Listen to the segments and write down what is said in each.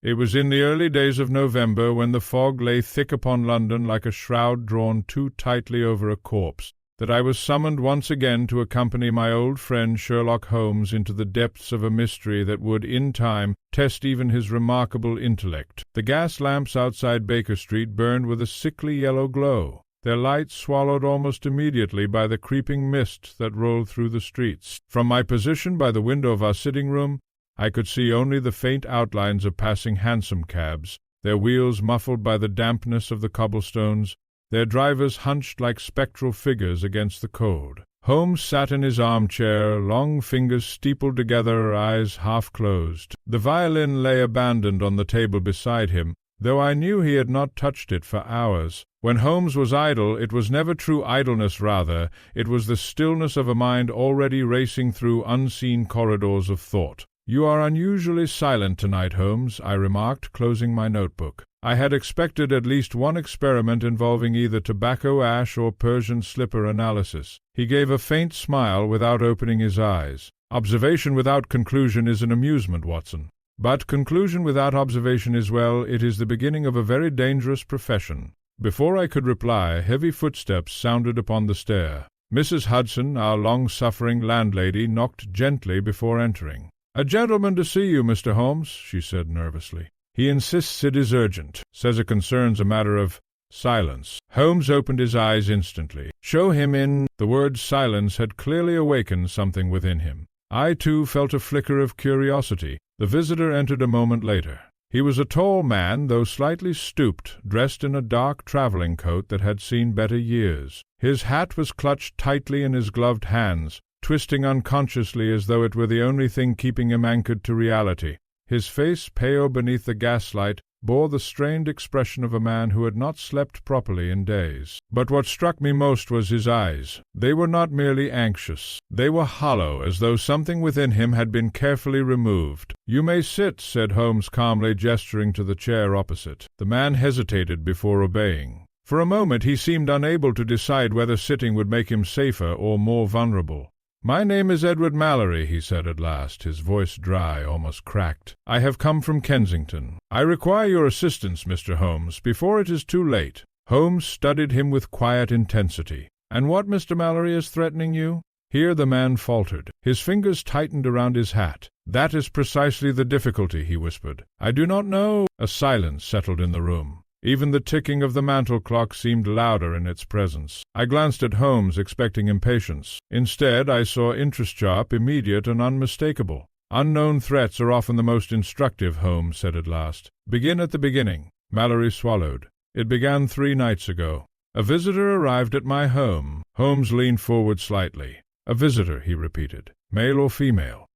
It was in the early days of November, when the fog lay thick upon London like a shroud drawn too tightly over a corpse, that I was summoned once again to accompany my old friend Sherlock Holmes into the depths of a mystery that would, in time, test even his remarkable intellect. The gas lamps outside Baker Street burned with a sickly yellow glow, their light swallowed almost immediately by the creeping mist that rolled through the streets. From my position by the window of our sitting-room, I could see only the faint outlines of passing hansom cabs, their wheels muffled by the dampness of the cobblestones, their drivers hunched like spectral figures against the cold. Holmes sat in his armchair, long fingers steepled together, eyes half closed. The violin lay abandoned on the table beside him, though I knew he had not touched it for hours. When Holmes was idle, it was never true idleness, rather, it was the stillness of a mind already racing through unseen corridors of thought. "You are unusually silent tonight, Holmes," I remarked, closing my notebook. I had expected at least one experiment involving either tobacco ash or Persian slipper analysis. He gave a faint smile without opening his eyes. "Observation without conclusion is an amusement, Watson. But conclusion without observation is, well, it is the beginning of a very dangerous profession." Before I could reply, heavy footsteps sounded upon the stair. Mrs. Hudson, our long-suffering landlady, knocked gently before entering. "A gentleman to see you, Mr. Holmes," she said nervously. "He insists it is urgent, says it concerns a matter of—" Silence. Holmes opened his eyes instantly. "Show him in." The word silence had clearly awakened something within him. I, too, felt a flicker of curiosity. The visitor entered a moment later. He was a tall man, though slightly stooped, dressed in a dark travelling coat that had seen better years. His hat was clutched tightly in his gloved hands, twisting unconsciously as though it were the only thing keeping him anchored to reality. His face, pale beneath the gaslight, bore the strained expression of a man who had not slept properly in days. But what struck me most was his eyes. They were not merely anxious. They were hollow, as though something within him had been carefully removed. "You may sit," said Holmes calmly, gesturing to the chair opposite. The man hesitated before obeying. For a moment he seemed unable to decide whether sitting would make him safer or more vulnerable. "My name is Edward Mallory," he said at last, his voice dry, almost cracked. "I have come from Kensington. I require your assistance, Mr. Holmes, before it is too late." Holmes studied him with quiet intensity. "And what, Mr. Mallory, is threatening you?" Here the man faltered. His fingers tightened around his hat. "That is precisely the difficulty," he whispered. "I do not know—" A silence settled in the room. Even the ticking of the mantel clock seemed louder in its presence. I glanced at Holmes, expecting impatience. Instead, I saw interest sharp, immediate, and unmistakable. "Unknown threats are often the most instructive," Holmes said at last. "Begin at the beginning." Mallory swallowed. "It began 3 nights ago. A visitor arrived at my home." Holmes leaned forward slightly. "A visitor," he repeated. "Male or female?"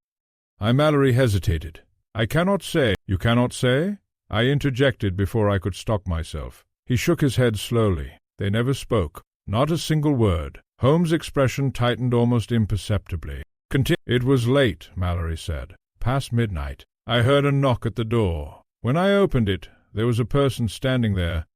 Mallory hesitated. "I cannot say." "You cannot say?" I interjected before I could stop myself. He shook his head slowly. They never spoke. Not a single word. Holmes' expression tightened almost imperceptibly. "It was late," Mallory said. "Past midnight. I heard a knock at the door. When I opened it, there was a person standing there,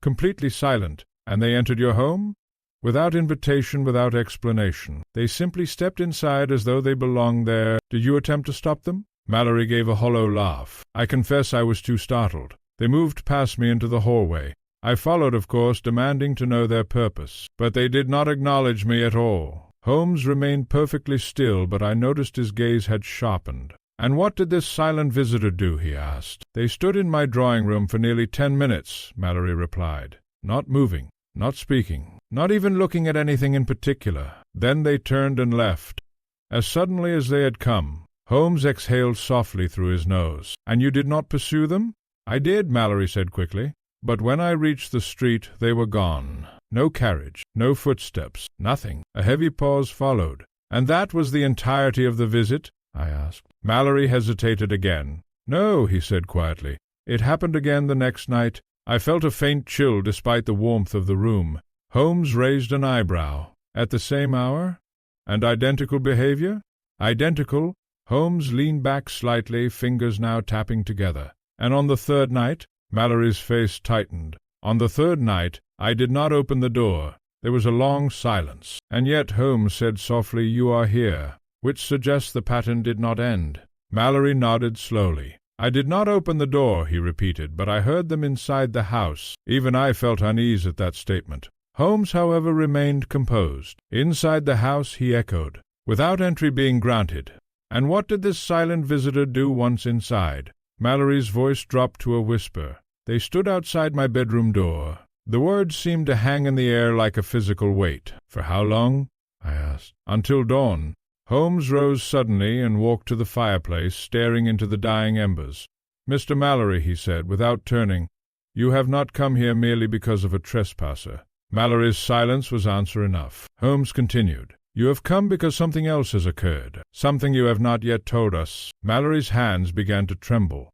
completely silent." "And they entered your home?" "Without invitation, without explanation. They simply stepped inside as though they belonged there." "Did you attempt to stop them?" Mallory gave a hollow laugh. "I confess I was too startled. They moved past me into the hallway. I followed, of course, demanding to know their purpose. But they did not acknowledge me at all." Holmes remained perfectly still, but I noticed his gaze had sharpened. "And what did this silent visitor do?" he asked. "They stood in my drawing-room for nearly 10 minutes, Mallory replied. "Not moving, not speaking, not even looking at anything in particular. Then they turned and left, as suddenly as they had come." Holmes exhaled softly through his nose. "And you did not pursue them?" "I did," Mallory said quickly. "But when I reached the street, they were gone. No carriage, no footsteps, nothing." A heavy pause followed. "And that was the entirety of the visit?" I asked. Mallory hesitated again. "No," he said quietly. "It happened again the next night. I felt a faint chill despite the warmth of the room." Holmes raised an eyebrow. "At the same hour? And identical behavior?" "Identical." Holmes leaned back slightly, fingers now tapping together. "And on the 3rd night?" Mallory's face tightened. "On the 3rd night, I did not open the door." There was a long silence. "And yet," Holmes said softly, "you are here, which suggests the pattern did not end." Mallory nodded slowly. "I did not open the door," he repeated, "but I heard them inside the house." Even I felt unease at that statement. Holmes, however, remained composed. "Inside the house," he echoed, "without entry being granted. And what did this silent visitor do once inside?" Mallory's voice dropped to a whisper. "They stood outside my bedroom door." The words seemed to hang in the air like a physical weight. "For how long?" I asked. "Until dawn." Holmes rose suddenly and walked to the fireplace, staring into the dying embers. "Mr. Mallory," he said, without turning, "you have not come here merely because of a trespasser." Mallory's silence was answer enough. Holmes continued, "You have come because something else has occurred, something you have not yet told us." Mallory's hands began to tremble.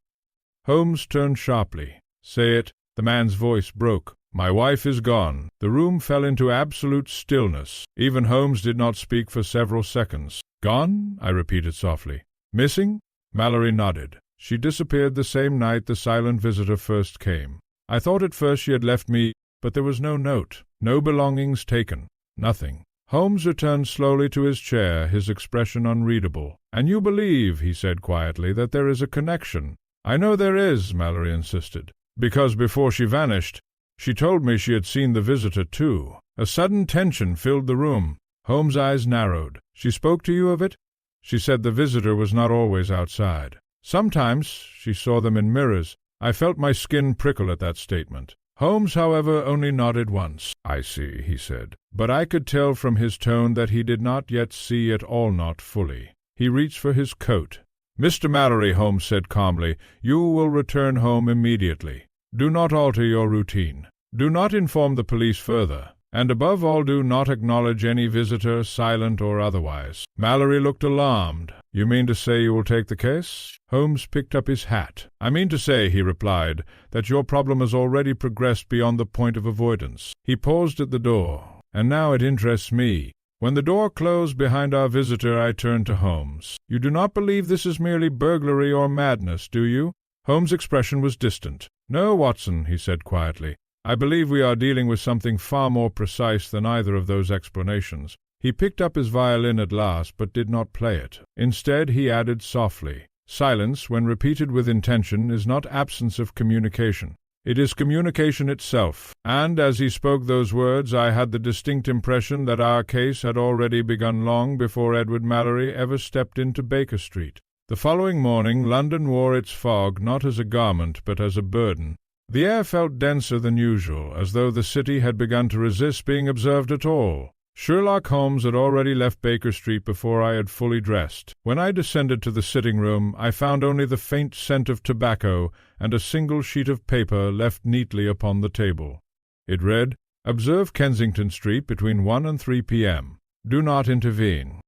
Holmes turned sharply. "Say it." The man's voice broke. "My wife is gone." The room fell into absolute stillness. Even Holmes did not speak for several seconds. "Gone?" I repeated softly. "Missing?" Mallory nodded. "She disappeared the same night the silent visitor first came. I thought at first she had left me, but there was no note, no belongings taken, nothing." Holmes returned slowly to his chair, his expression unreadable. "And you believe," he said quietly, "that there is a connection?" "I know there is," Mallory insisted, "because before she vanished, she told me she had seen the visitor too." A sudden tension filled the room. Holmes' eyes narrowed. "She spoke to you of it?" "She said the visitor was not always outside. Sometimes she saw them in mirrors." I felt my skin prickle at that statement. Holmes, however, only nodded once. "I see," he said. But I could tell from his tone that he did not yet see at all, not fully. He reached for his coat. "Mr. Mallory," Holmes said calmly, "you will return home immediately. Do not alter your routine. Do not inform the police further. And above all, do not acknowledge any visitor, silent or otherwise." Mallory looked alarmed. "You mean to say you will take the case?" Holmes picked up his hat. "I mean to say," he replied, "that your problem has already progressed beyond the point of avoidance." He paused at the door. "And now it interests me." When the door closed behind our visitor, I turned to Holmes. "You do not believe this is merely burglary or madness, do you?" Holmes' expression was distant. "No, Watson," he said quietly. "I believe we are dealing with something far more precise than either of those explanations." He picked up his violin at last, but did not play it. Instead, he added softly, "Silence, when repeated with intention, is not absence of communication. It is communication itself." And as he spoke those words, I had the distinct impression that our case had already begun long before Edward Mallory ever stepped into Baker Street. The following morning, London wore its fog not as a garment, but as a burden. The air felt denser than usual, as though the city had begun to resist being observed at all. Sherlock Holmes had already left Baker Street before I had fully dressed. When I descended to the sitting-room, I found only the faint scent of tobacco and a single sheet of paper left neatly upon the table. It read, "Observe Kensington Street between 1 and 3 p.m. Do not intervene.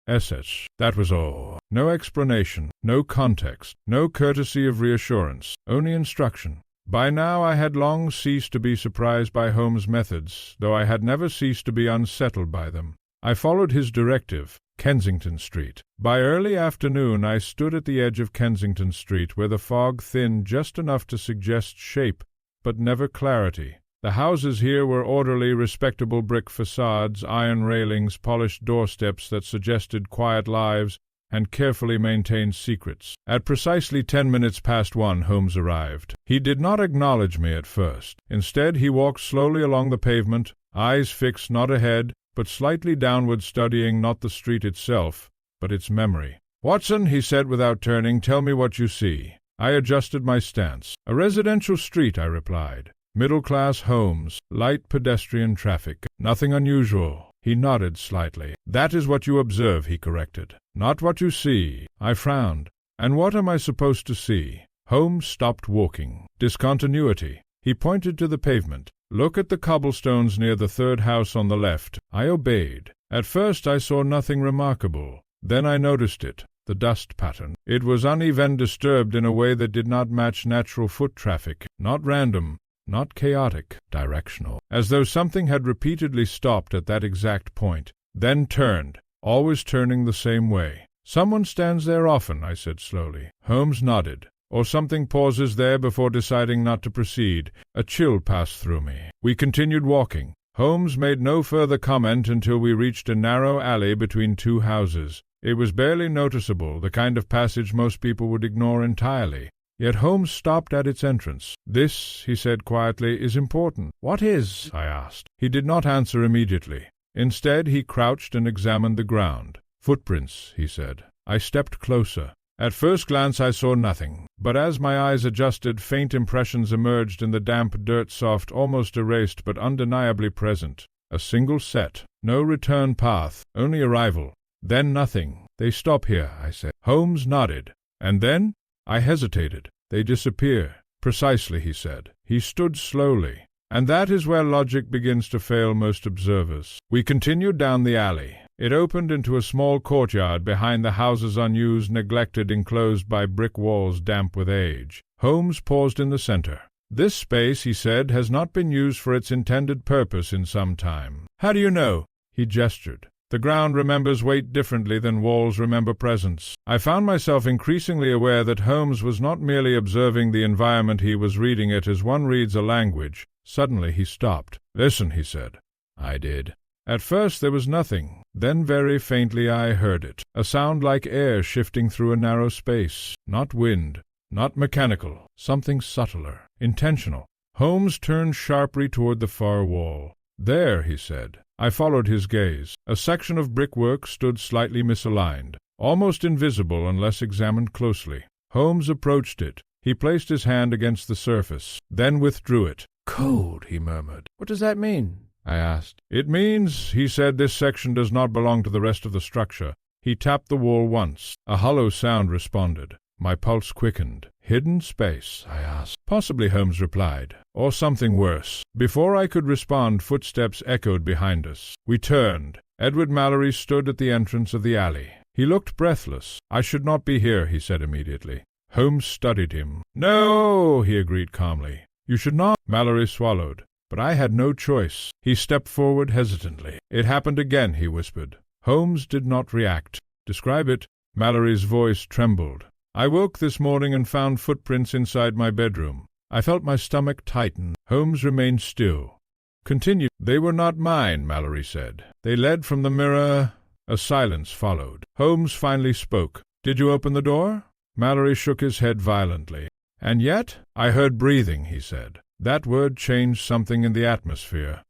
Essex." That was all. No explanation, no context, no courtesy of reassurance, only instruction. By now I had long ceased to be surprised by Holmes' methods, though I had never ceased to be unsettled by them. I followed his directive, Kensington Street. By early afternoon I stood at the edge of Kensington Street, where the fog thinned just enough to suggest shape, but never clarity. The houses here were orderly, respectable brick facades, iron railings, polished doorsteps that suggested quiet lives, and carefully maintained secrets. At precisely 10 minutes past 1, Holmes arrived. He did not acknowledge me at first. Instead, he walked slowly along the pavement, eyes fixed not ahead, but slightly downward, studying not the street itself, but its memory. "Watson," he said without turning, "tell me what you see." I adjusted my stance. "A residential street," I replied. "Middle-class homes, light pedestrian traffic. Nothing unusual." He nodded slightly. "That is what you observe," he corrected. "Not what you see." I frowned. "And what am I supposed to see?" Holmes stopped walking. "Discontinuity." He pointed to the pavement. "Look at the cobblestones near the third house on the left." I obeyed. At first I saw nothing remarkable. Then I noticed it, the dust pattern. It was uneven, disturbed in a way that did not match natural foot traffic, not random, not chaotic, directional, as though something had repeatedly stopped at that exact point, then turned, always turning the same way. "Someone stands there often," I said slowly. Holmes nodded. "Or something pauses there before deciding not to proceed." A chill passed through me. We continued walking. Holmes made no further comment until we reached a narrow alley between two houses. It was barely noticeable, the kind of passage most people would ignore entirely. Yet Holmes stopped at its entrance. "This," he said quietly, "is important." "What is?" I asked. He did not answer immediately. Instead, he crouched and examined the ground. "Footprints," he said. I stepped closer. At first glance I saw nothing, but as my eyes adjusted, faint impressions emerged in the damp dirt, soft, almost erased, but undeniably present. A single set, no return path, only arrival. Then nothing. "They stop here," I said. Holmes nodded. "And then?" I hesitated. "They disappear." "Precisely," he said. He stood slowly. "And that is where logic begins to fail most observers." We continued down the alley. It opened into a small courtyard behind the houses, unused, neglected, enclosed by brick walls damp with age. Holmes paused in the center. "This space," he said, "has not been used for its intended purpose in some time." "How do you know?" He gestured. "The ground remembers weight differently than walls remember presence." I found myself increasingly aware that Holmes was not merely observing the environment, he was reading it as one reads a language. Suddenly he stopped. "Listen," he said. I did. At first there was nothing. Then very faintly I heard it, a sound like air shifting through a narrow space. Not wind, not mechanical, something subtler, intentional. Holmes turned sharply toward the far wall. "There," he said. I followed his gaze. A section of brickwork stood slightly misaligned, almost invisible unless examined closely. Holmes approached it. He placed his hand against the surface, then withdrew it. "Cold," he murmured. "What does that mean?" I asked. "It means," he said, "this section does not belong to the rest of the structure." He tapped the wall once. A hollow sound responded. My pulse quickened. "Hidden space?" I asked. "Possibly," Holmes replied. "Or something worse." Before I could respond, footsteps echoed behind us. We turned. Edward Mallory stood at the entrance of the alley. He looked breathless. "I should not be here," he said immediately. Holmes studied him. "No," he agreed calmly. "You should not." Mallory swallowed. But I had no choice. He stepped forward hesitantly. "It happened again," he whispered. Holmes did not react. "Describe it." Mallory's voice trembled. "I woke this morning and found footprints inside my bedroom. I felt my stomach tighten." Holmes remained still. "Continue." "They were not mine," Mallory said. "They led from the mirror." A silence followed. Holmes finally spoke. "Did you open the door?" Mallory shook his head violently. "And yet?" "I heard breathing," he said. That word changed something in the atmosphere.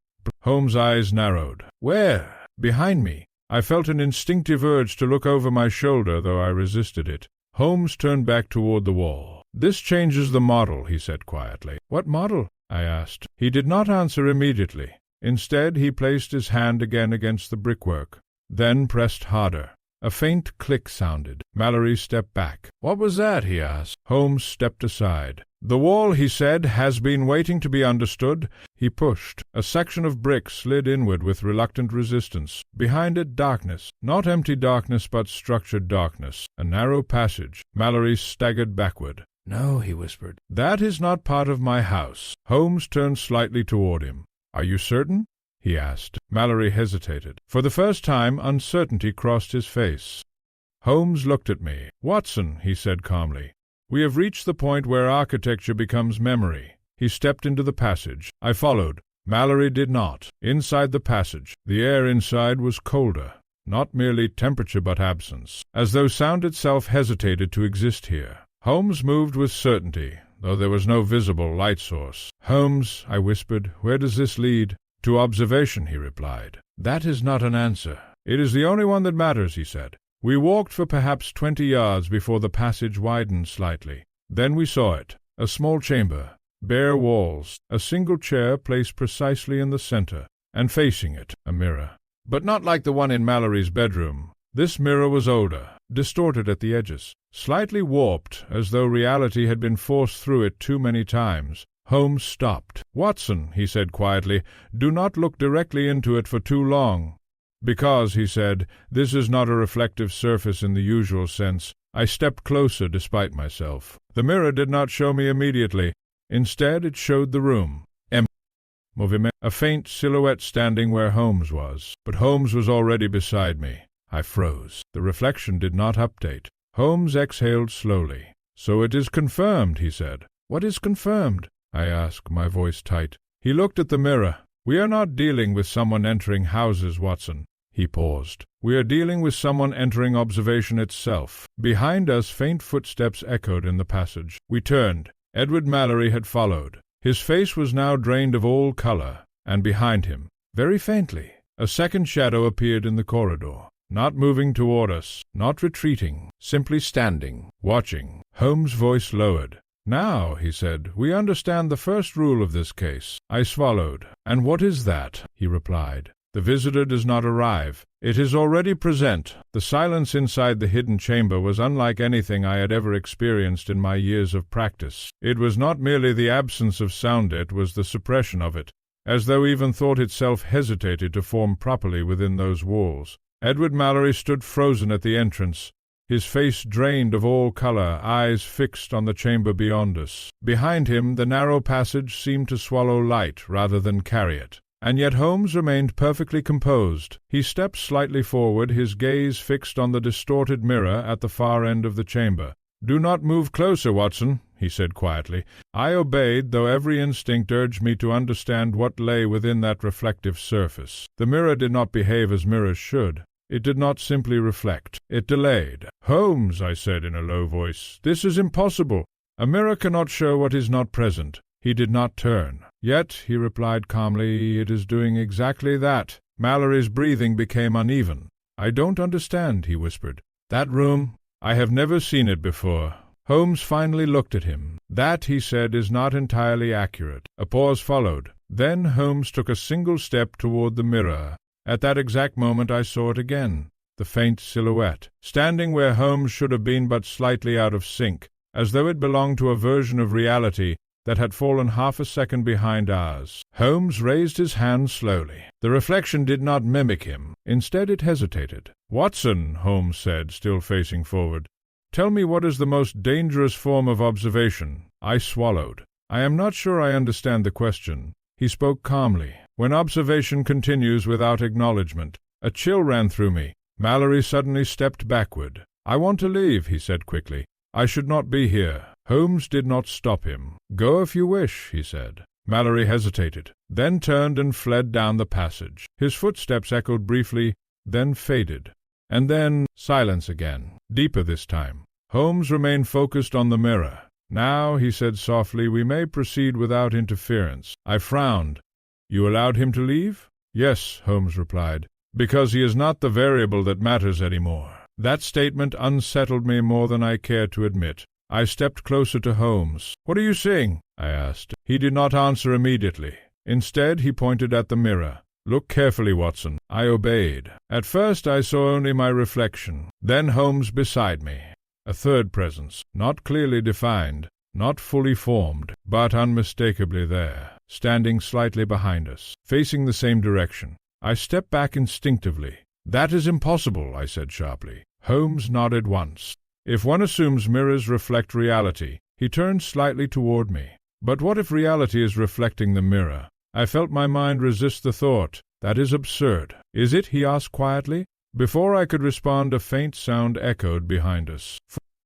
Holmes' eyes narrowed. "Where?" "Behind me." I felt an instinctive urge to look over my shoulder, though I resisted it. Holmes turned back toward the wall. "This changes the model," he said quietly. "What model?" I asked. He did not answer immediately. Instead, he placed his hand again against the brickwork, then pressed harder. A faint click sounded. Mallory stepped back. "What was that?" he asked. Holmes stepped aside. "The wall," he said, "has been waiting to be understood." He pushed. A section of brick slid inward with reluctant resistance. Behind it, darkness. Not empty darkness, but structured darkness. A narrow passage. Mallory staggered backward. "No," he whispered. "That is not part of my house." Holmes turned slightly toward him. "Are you certain?" he asked. Mallory hesitated. For the first time, uncertainty crossed his face. Holmes looked at me. "Watson," he said calmly, "we have reached the point where architecture becomes memory." He stepped into the passage. I followed. Mallory did not. Inside the passage, the air inside was colder. Not merely temperature, but absence. As though sound itself hesitated to exist here. Holmes moved with certainty, though there was no visible light source. "Holmes," I whispered, "where does this lead?" "To observation," he replied. "That is not an answer." "It is the only one that matters," he said. We walked for perhaps 20 yards before the passage widened slightly. Then we saw it. A small chamber. Bare walls. A single chair placed precisely in the center, and facing it, a mirror. But not like the one in Mallory's bedroom. This mirror was older, distorted at the edges, slightly warped, as though reality had been forced through it too many times. Holmes stopped. "Watson," he said quietly, "do not look directly into it for too long." "Because," he said, "this is not a reflective surface in the usual sense." I stepped closer despite myself. The mirror did not show me immediately. Instead, it showed the room. A faint silhouette standing where Holmes was. But Holmes was already beside me. I froze. The reflection did not update. Holmes exhaled slowly. "So it is confirmed," he said. "What is confirmed?" I asked, my voice tight. He looked at the mirror. "We are not dealing with someone entering houses, Watson." He paused. We are dealing with someone entering observation itself. Behind us, faint footsteps echoed in the passage. We turned. Edward Mallory had followed. His face was now drained of all color, and behind him, very faintly, a second shadow appeared in the corridor. Not moving toward us, not retreating, simply standing, watching. Holmes' voice lowered. "Now," he said, "we understand the first rule of this case." I swallowed. "And what is that?" he replied. "The visitor does not arrive. It is already present." The silence inside the hidden chamber was unlike anything I had ever experienced in my years of practice. It was not merely the absence of sound, it was the suppression of it, as though even thought itself hesitated to form properly within those walls. Edward Mallory stood frozen at the entrance, his face drained of all color, eyes fixed on the chamber beyond us. Behind him, the narrow passage seemed to swallow light rather than carry it. And yet Holmes remained perfectly composed. He stepped slightly forward, his gaze fixed on the distorted mirror at the far end of the chamber. "Do not move closer, Watson," he said quietly. I obeyed, though every instinct urged me to understand what lay within that reflective surface. The mirror did not behave as mirrors should. It did not simply reflect. It delayed. "Holmes," I said in a low voice, "this is impossible. A mirror cannot show what is not present." He did not turn. "Yet," he replied calmly, "it is doing exactly that." Mallory's breathing became uneven. "I don't understand," he whispered. "That room? I have never seen it before." Holmes finally looked at him. "That," he said, "is not entirely accurate." A pause followed. Then Holmes took a single step toward the mirror. At that exact moment I saw it again, the faint silhouette, standing where Holmes should have been but slightly out of sync, as though it belonged to a version of reality that had fallen half a second behind ours. Holmes raised his hand slowly. The reflection did not mimic him. Instead it hesitated. "Watson," Holmes said, still facing forward, "tell me what is the most dangerous form of observation?" I swallowed. "I am not sure I understand the question." He spoke calmly. "When observation continues without acknowledgment." A chill ran through me. Mallory suddenly stepped backward. "I want to leave," he said quickly. "I should not be here." Holmes did not stop him. "Go if you wish," he said. Mallory hesitated, then turned and fled down the passage. His footsteps echoed briefly, then faded. And then silence again, deeper this time. Holmes remained focused on the mirror. "Now," he said softly, "we may proceed without interference." I frowned. "You allowed him to leave?" "Yes," Holmes replied, "because he is not the variable that matters any more." That statement unsettled me more than I cared to admit. I stepped closer to Holmes. "What are you seeing?" I asked. He did not answer immediately. Instead, he pointed at the mirror. "Look carefully, Watson." I obeyed. At first I saw only my reflection, then Holmes beside me. A third presence, not clearly defined, not fully formed, but unmistakably there, standing slightly behind us, facing the same direction. I stepped back instinctively. "That is impossible," I said sharply. Holmes nodded once. "If one assumes mirrors reflect reality," he turned slightly toward me. "But what if reality is reflecting the mirror?" I felt my mind resist the thought. "That is absurd." "Is it?" he asked quietly. Before I could respond, a faint sound echoed behind us.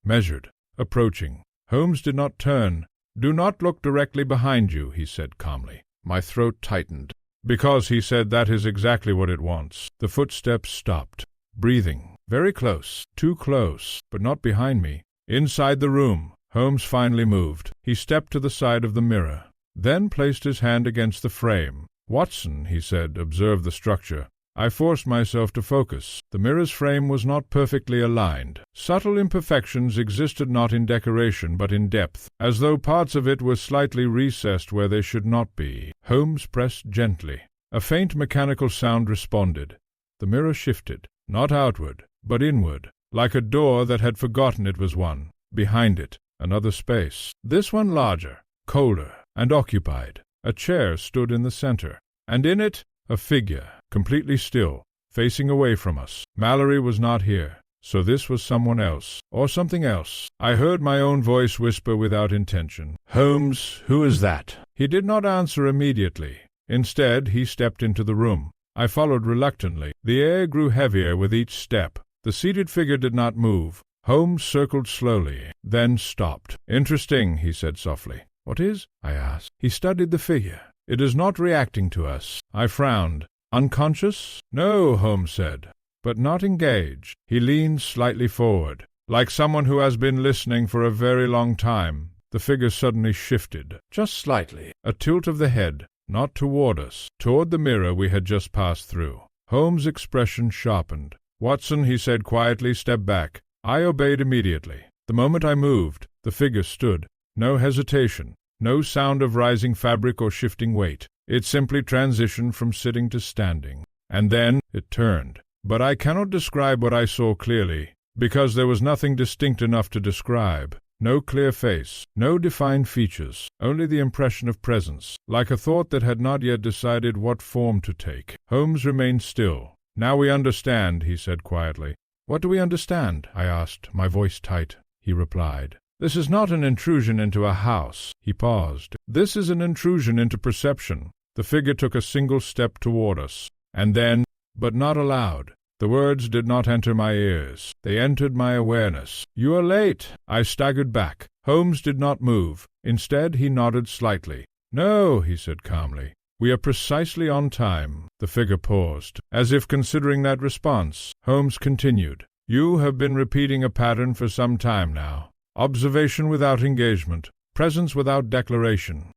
Measured, approaching. Holmes did not turn. "Do not look directly behind you," he said calmly. My throat tightened. "Because," he said, "that is exactly what it wants." The footsteps stopped. Breathing. Very close. Too close, but not behind me. Inside the room. Holmes finally moved. He stepped to the side of the mirror, then placed his hand against the frame. "Watson," he said, "observe the structure." I forced myself to focus. The mirror's frame was not perfectly aligned. Subtle imperfections existed not in decoration but in depth, as though parts of it were slightly recessed where they should not be. Holmes pressed gently. A faint mechanical sound responded. The mirror shifted, not outward, but inward, like a door that had forgotten it was one. Behind it, another space, this one larger, colder, and occupied. A chair stood in the center, and in it a figure, completely still, facing away from us. Mallory was not here, so this was someone else, or something else. I heard my own voice whisper without intention, "Holmes, who is that?" He did not answer immediately. Instead, he stepped into the room. I followed reluctantly. The air grew heavier with each step. The seated figure did not move. Holmes circled slowly, then stopped. "Interesting," he said softly. "What is?" I asked. He studied the figure. "It is not reacting to us." I frowned. "Unconscious?" "No," Holmes said. but not engage. He leaned slightly forward, like someone who has been listening for a very long time. The figure suddenly shifted, just slightly, a tilt of the head, not toward us, toward the mirror we had just passed through. Holmes' expression sharpened. "Watson," he said quietly, "step back." I obeyed immediately. The moment I moved, the figure stood. No hesitation, no sound of rising fabric or shifting weight. It simply transitioned from sitting to standing. And then it turned. But I cannot describe what I saw clearly, because there was nothing distinct enough to describe. No clear face, no defined features, only the impression of presence, like a thought that had not yet decided what form to take. Holmes remained still. "Now we understand," he said quietly. "What do we understand?" I asked, my voice tight. He replied, "This is not an intrusion into a house." He paused. "This is an intrusion into perception." The figure took a single step toward us, and then, but not aloud. The words did not enter my ears. They entered my awareness. "You are late." I staggered back. Holmes did not move. Instead, he nodded slightly. "No," he said calmly. "We are precisely on time." The figure paused, as if considering that response. Holmes continued. "You have been repeating a pattern for some time now. Observation without engagement. Presence without declaration."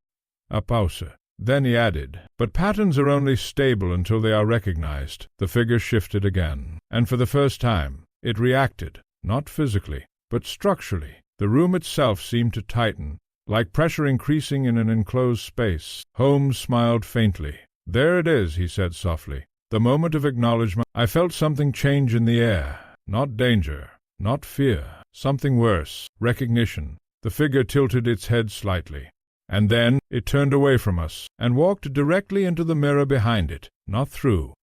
A pause. Then he added, "But patterns are only stable until they are recognized." The figure shifted again, and for the first time it reacted, not physically, but structurally. The room itself seemed to tighten, like pressure increasing in an enclosed space. Holmes smiled faintly. "There it is," he said softly. "The moment of acknowledgment. I felt something change in the air. Not danger, not fear. Something worse, recognition." The figure tilted its head slightly. And then it turned away from us, and walked directly into the mirror behind it, not through,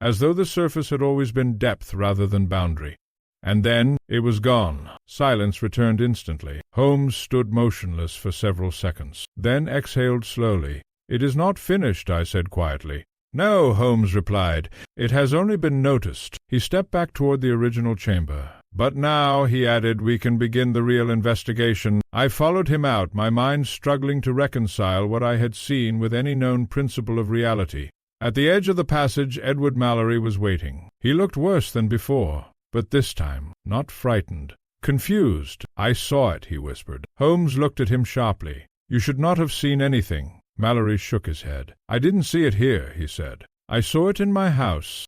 as though the surface had always been depth rather than boundary. And then it was gone. Silence returned instantly. Holmes stood motionless for several seconds, then exhaled slowly. "It is not finished," I said quietly. "No," Holmes replied. "It has only been noticed." He stepped back toward the original chamber. "But now," he added, "we can begin the real investigation." I followed him out, my mind struggling to reconcile what I had seen with any known principle of reality. At the edge of the passage, Edward Mallory was waiting. He looked worse than before, but this time not frightened. "Confused. I saw it," he whispered. Holmes looked at him sharply. "You should not have seen anything." Mallory shook his head. "I didn't see it here," he said. "I saw it in my house."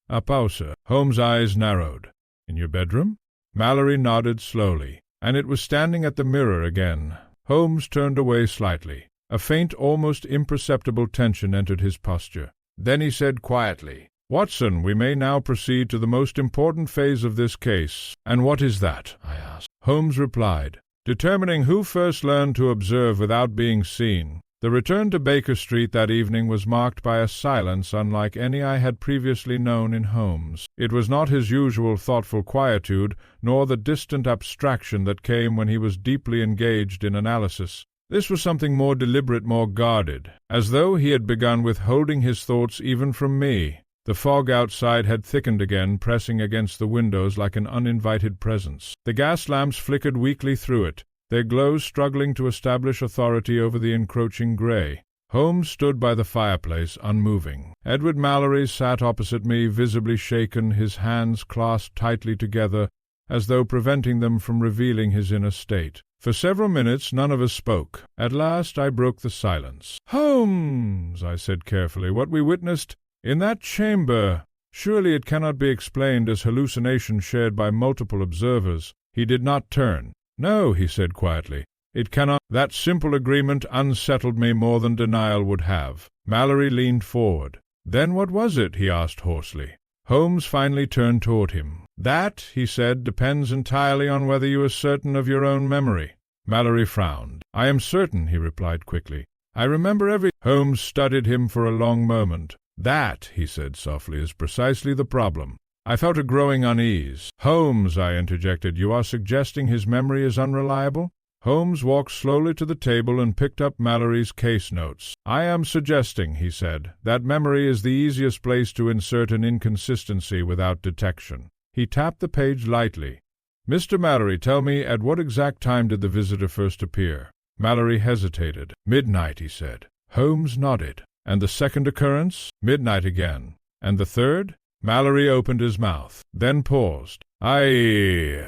A pause. Holmes' eyes narrowed. "In your bedroom?" Mallory nodded slowly, and it was standing at the mirror again. Holmes turned away slightly. A faint, almost imperceptible tension entered his posture. Then he said quietly, "Watson, we may now proceed to the most important phase of this case." "And what is that?" I asked. Holmes replied, "Determining who first learned to observe without being seen." The return to Baker Street that evening was marked by a silence unlike any I had previously known in Holmes. It was not his usual thoughtful quietude, nor the distant abstraction that came when he was deeply engaged in analysis. This was something more deliberate, more guarded, as though he had begun withholding his thoughts even from me. The fog outside had thickened again, pressing against the windows like an uninvited presence. The gas lamps flickered weakly through it, their glow struggling to establish authority over the encroaching gray. Holmes stood by the fireplace, unmoving. Edward Mallory sat opposite me, visibly shaken, his hands clasped tightly together, as though preventing them from revealing his inner state. For several minutes none of us spoke. At last I broke the silence. "Holmes," I said carefully, "what we witnessed in that chamber, surely it cannot be explained as hallucination shared by multiple observers." He did not turn. "No," he said quietly, "it cannot." That simple agreement unsettled me more than denial would have. Mallory leaned forward. "Then what was it?" he asked hoarsely. Holmes finally turned toward him. "That," he said, "depends entirely on whether you are certain of your own memory." Mallory frowned. "I am certain," he replied quickly. "I remember every—" Holmes studied him for a long moment. "That," he said softly, "is precisely the problem." I felt a growing unease. "Holmes," I interjected, "you are suggesting his memory is unreliable?" Holmes walked slowly to the table and picked up Mallory's case notes. "I am suggesting," he said, "that memory is the easiest place to insert an inconsistency without detection." He tapped the page lightly. "Mr. Mallory, tell me, at what exact time did the visitor first appear?" Mallory hesitated. "Midnight," he said. Holmes nodded. "And the second occurrence?" "Midnight again." "And the third?" Mallory opened his mouth, then paused. I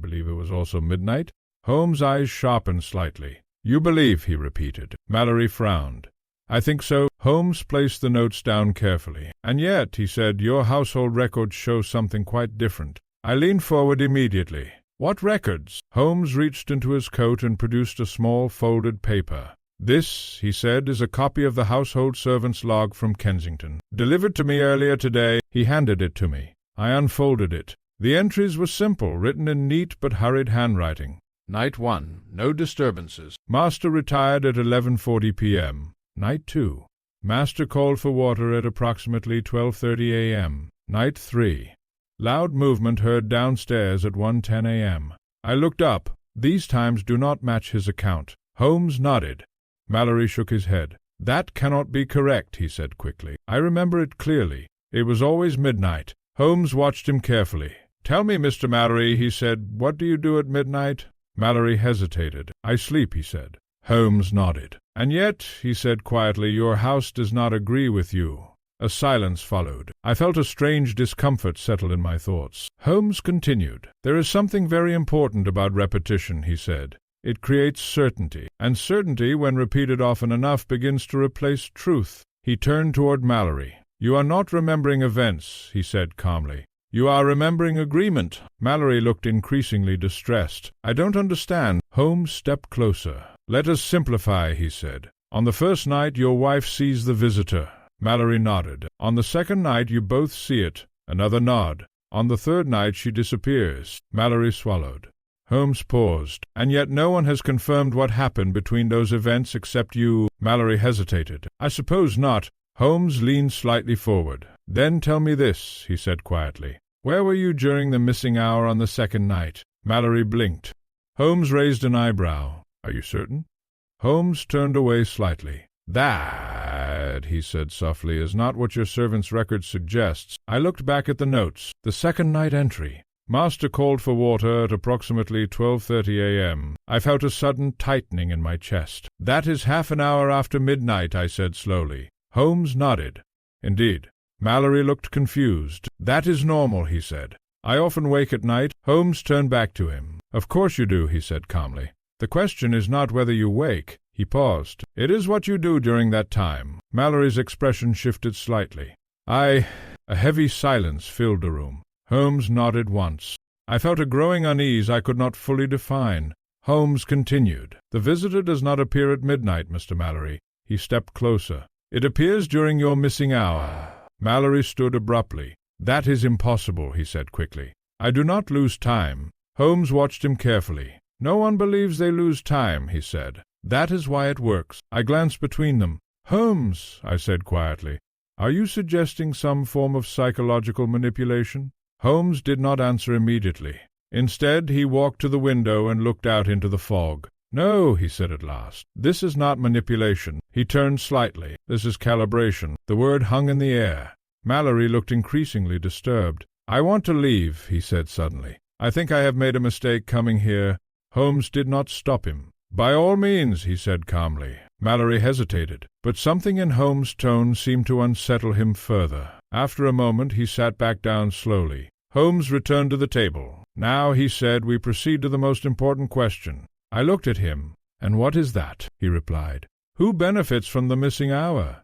believe it was also midnight. Holmes' eyes sharpened slightly. You believe, he repeated. Mallory frowned. I think so. Holmes placed the notes down carefully. And yet, he said, your household records show something quite different. I leaned forward immediately. What records? Holmes reached into his coat and produced a small folded paper. This, he said, is a copy of the household servant's log from Kensington. Delivered to me earlier today. He handed it to me. I unfolded it. The entries were simple, written in neat but hurried handwriting. Night 1. No disturbances. Master retired at 11:40 p.m. Night 2. Master called for water at approximately 12:30 a.m. Night 3. Loud movement heard downstairs at 1:10 a.m. I looked up. These times do not match his account. Holmes nodded. Mallory shook his head. That cannot be correct, he said quickly. I remember it clearly. It was always midnight. Holmes watched him carefully. Tell me, Mr. Mallory, he said, what do you do at midnight? Mallory hesitated. I sleep, he said. Holmes nodded. And yet, he said quietly, your house does not agree with you. A silence followed. I felt a strange discomfort settle in my thoughts. Holmes continued. There is something very important about repetition, he said. It creates certainty, and certainty, when repeated often enough, begins to replace truth. He turned toward Mallory. You are not remembering events, he said calmly. You are remembering agreement. Mallory looked increasingly distressed. I don't understand. Holmes stepped closer. Let us simplify, he said. On the first night your wife sees the visitor. Mallory nodded. On the second night you both see it. Another nod. On the third night she disappears. Mallory swallowed. Holmes paused. And yet no one has confirmed what happened between those events except you. Mallory hesitated. I suppose not. Holmes leaned slightly forward. Then tell me this, he said quietly. Where were you during the missing hour on the second night? Mallory blinked. Holmes raised an eyebrow. Are you certain? Holmes turned away slightly. That, he said softly, is not what your servant's record suggests. I looked back at the notes. The second night entry. Master called for water at approximately 12:30 a.m. I felt a sudden tightening in my chest. That is half an hour after midnight, I said slowly. Holmes nodded. Indeed. Mallory looked confused. That is normal, he said. I often wake at night. Holmes turned back to him. Of course you do, he said calmly. The question is not whether you wake. He paused. It is what you do during that time. Mallory's expression shifted slightly. A heavy silence filled the room. Holmes nodded once. I felt a growing unease I could not fully define. Holmes continued. The visitor does not appear at midnight, Mr. Mallory. He stepped closer. It appears during your missing hour. Mallory stood abruptly. That is impossible, he said quickly. I do not lose time. Holmes watched him carefully. No one believes they lose time, he said. That is why it works. I glanced between them. Holmes, I said quietly, are you suggesting some form of psychological manipulation? Holmes did not answer immediately. Instead, he walked to the window and looked out into the fog. No, he said at last. This is not manipulation. He turned slightly. This is calibration. The word hung in the air. Mallory looked increasingly disturbed. I want to leave, he said suddenly. I think I have made a mistake coming here. Holmes did not stop him. By all means, he said calmly. Mallory hesitated, but something in Holmes' tone seemed to unsettle him further. After a moment he sat back down slowly. Holmes returned to the table. Now, he said, we proceed to the most important question. I looked at him. And what is that? He replied. Who benefits from the missing hour?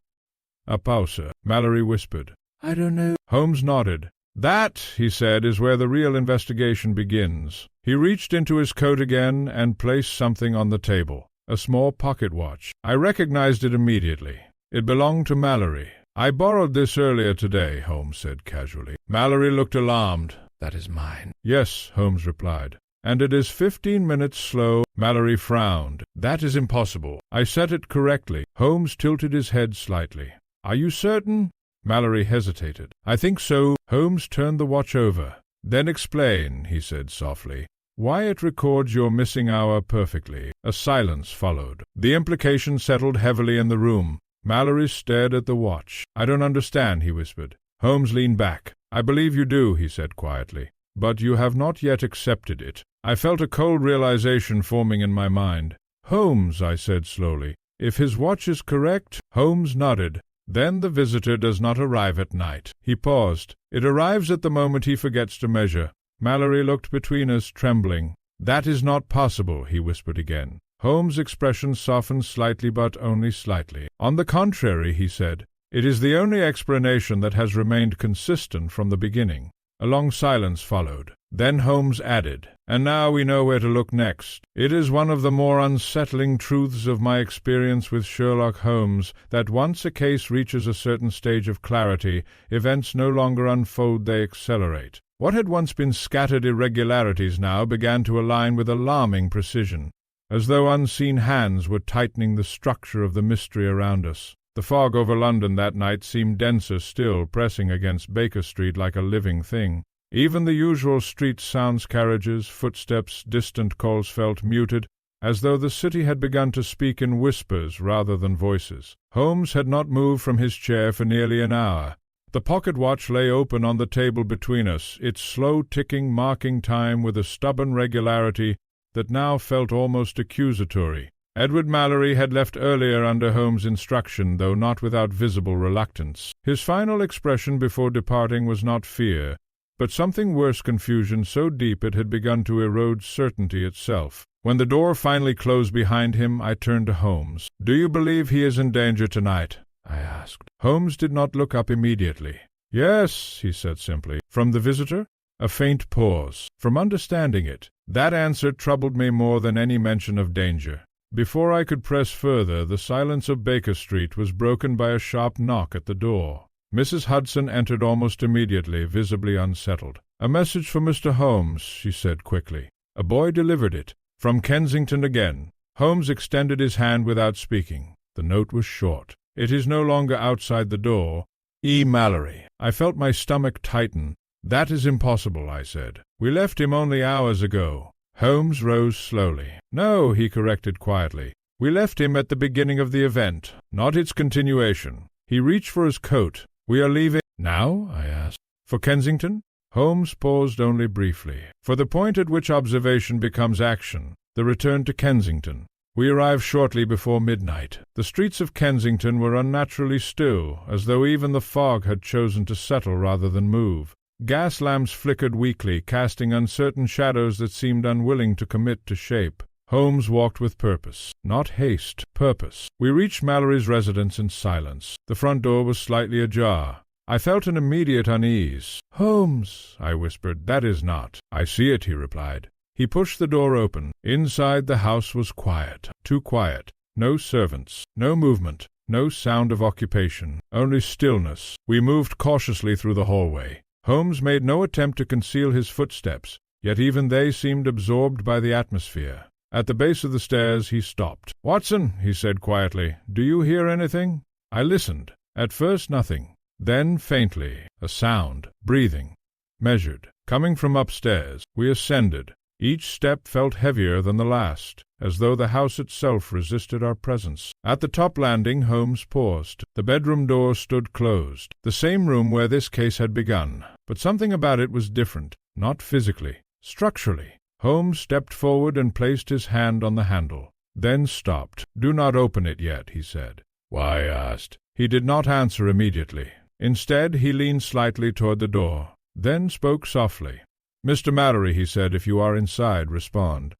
A pause. Mallory whispered. I don't know. Holmes nodded. That, he said, is where the real investigation begins. He reached into his coat again and placed something on the table. A small pocket watch. I recognized it immediately. It belonged to Mallory. I borrowed this earlier today, Holmes said casually. Mallory looked alarmed. That is mine. Yes, Holmes replied. And it is 15 minutes slow. Mallory frowned. That is impossible. I set it correctly. Holmes tilted his head slightly. Are you certain? Mallory hesitated. I think so. Holmes turned the watch over. Then explain, he said softly, why it records your missing hour perfectly. A silence followed. The implication settled heavily in the room. Mallory stared at the watch. I don't understand, he whispered. Holmes leaned back. I believe you do, he said quietly. But you have not yet accepted it. I felt a cold realization forming in my mind. Holmes, I said slowly, if his watch is correct. Holmes nodded. Then the visitor does not arrive at night. He paused. It arrives at the moment he forgets to measure. Mallory looked between us, trembling. That is not possible, he whispered again. Holmes' expression softened slightly, but only slightly. On the contrary, he said, it is the only explanation that has remained consistent from the beginning. A long silence followed. Then Holmes added, and now we know where to look next. It is one of the more unsettling truths of my experience with Sherlock Holmes that once a case reaches a certain stage of clarity, events no longer unfold, they accelerate. What had once been scattered irregularities now began to align with alarming precision, as though unseen hands were tightening the structure of the mystery around us. The fog over London that night seemed denser still, pressing against Baker Street like a living thing. Even the usual street sounds, carriages, footsteps, distant calls felt muted, as though the city had begun to speak in whispers rather than voices. Holmes had not moved from his chair for nearly an hour. The pocket watch lay open on the table between us, its slow ticking marking time with a stubborn regularity that now felt almost accusatory. Edward Mallory had left earlier under Holmes' instruction, though not without visible reluctance. His final expression before departing was not fear, but something worse, confusion so deep it had begun to erode certainty itself. When the door finally closed behind him, I turned to Holmes. "Do you believe he is in danger tonight?" I asked. Holmes did not look up immediately. "Yes," he said simply. "From the visitor?" A faint pause. From understanding it. That answer troubled me more than any mention of danger. Before I could press further, the silence of Baker Street was broken by a sharp knock at the door. Mrs. Hudson entered almost immediately, visibly unsettled. "A message for Mr. Holmes," she said quickly. A boy delivered it. "From Kensington again." Holmes extended his hand without speaking. The note was short. "It is no longer outside the door. E. Mallory." I felt my stomach tighten. "That is impossible," I said. "We left him only hours ago." Holmes rose slowly. "No," he corrected quietly. "We left him at the beginning of the event, not its continuation." He reached for his coat. "We are leaving—" "Now?" I asked. "For Kensington?" Holmes paused only briefly. "For the point at which observation becomes action, the return to Kensington. We arrived shortly before midnight. The streets of Kensington were unnaturally still, as though even the fog had chosen to settle rather than move. Gas lamps flickered weakly, casting uncertain shadows that seemed unwilling to commit to shape. Holmes walked with purpose. Not haste, purpose. We reached Mallory's residence in silence. The front door was slightly ajar. I felt an immediate unease. "Holmes," I whispered, "that is not—" "I see it," he replied. He pushed the door open. Inside the house was quiet, too quiet. No servants, no movement, no sound of occupation, only stillness. We moved cautiously through the hallway. Holmes made no attempt to conceal his footsteps, yet even they seemed absorbed by the atmosphere. At the base of the stairs he stopped. "Watson," he said quietly, "do you hear anything?" I listened. At first nothing. Then faintly, a sound, breathing, measured, coming from upstairs. We ascended. Each step felt heavier than the last, as though the house itself resisted our presence. At the top landing Holmes paused. The bedroom door stood closed, the same room where this case had begun. But something about it was different, not physically, structurally. Holmes stepped forward and placed his hand on the handle, then stopped. "Do not open it yet," he said. "Why?" I asked. He did not answer immediately. Instead, he leaned slightly toward the door, then spoke softly. "Mr. Mallory," he said, "if you are inside, respond."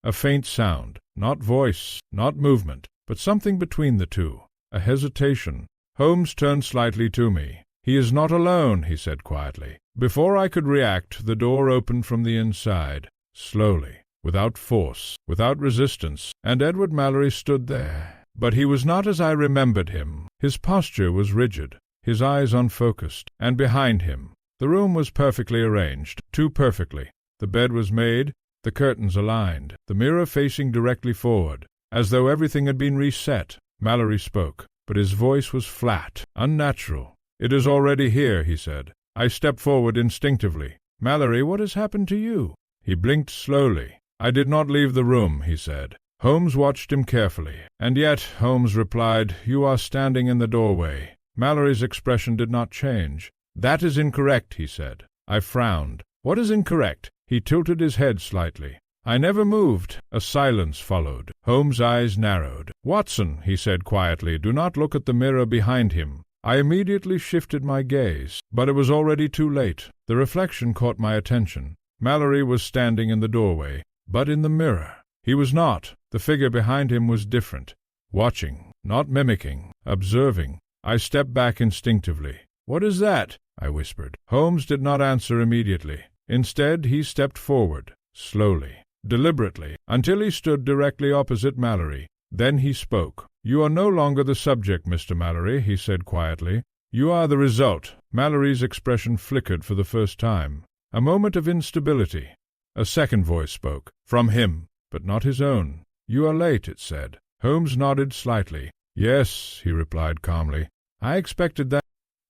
A faint sound, not voice, not movement, but something between the two, a hesitation. Holmes turned slightly to me. "He is not alone," he said quietly. Before I could react, the door opened from the inside, slowly, without force, without resistance, and Edward Mallory stood there. But he was not as I remembered him. His posture was rigid, his eyes unfocused, and behind him, the room was perfectly arranged, too perfectly. The bed was made, the curtains aligned, the mirror facing directly forward, as though everything had been reset. Mallory spoke, but his voice was flat, unnatural. "It is already here," he said. I stepped forward instinctively. "Mallory, what has happened to you?" He blinked slowly. "I did not leave the room," he said. Holmes watched him carefully. "And yet," Holmes replied, "you are standing in the doorway." Mallory's expression did not change. "That is incorrect," he said. I frowned. "What is incorrect?" He tilted his head slightly. I never moved. A silence followed. Holmes' eyes narrowed. "Watson," he said quietly, "do not look at the mirror behind him." I immediately shifted my gaze, but it was already too late. The reflection caught my attention. Mallory was standing in the doorway, but in the mirror. He was not. The figure behind him was different. Watching, not mimicking, observing. I stepped back instinctively. "What is that?" I whispered. Holmes did not answer immediately. Instead, he stepped forward, slowly, deliberately, until he stood directly opposite Mallory. Then he spoke. "You are no longer the subject, Mr. Mallory," he said quietly. "You are the result." Mallory's expression flickered for the first time. A moment of instability. A second voice spoke, from him, but not his own. "You are late," it said. Holmes nodded slightly. "Yes," he replied calmly. "I expected that."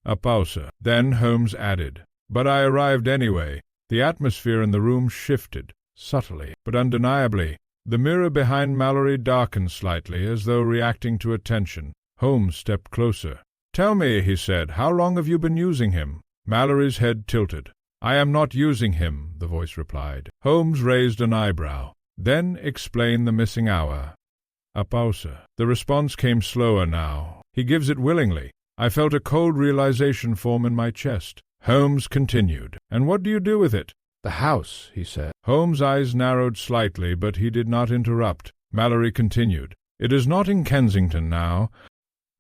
A pause. Then Holmes added, "But I arrived anyway." The atmosphere in the room shifted, subtly, but undeniably. The mirror behind Mallory darkened slightly, as though reacting to attention. Holmes stepped closer. "Tell me," he said, "how long have you been using him?" Mallory's head tilted. "I am not using him," the voice replied. Holmes raised an eyebrow. "Then explain the missing hour." A pause. The response came slower now. "He gives it willingly." I felt a cold realization form in my chest. Holmes continued. "And what do you do with it?" "The house," he said. Holmes' eyes narrowed slightly, but he did not interrupt. Mallory continued. "It is not in Kensington now."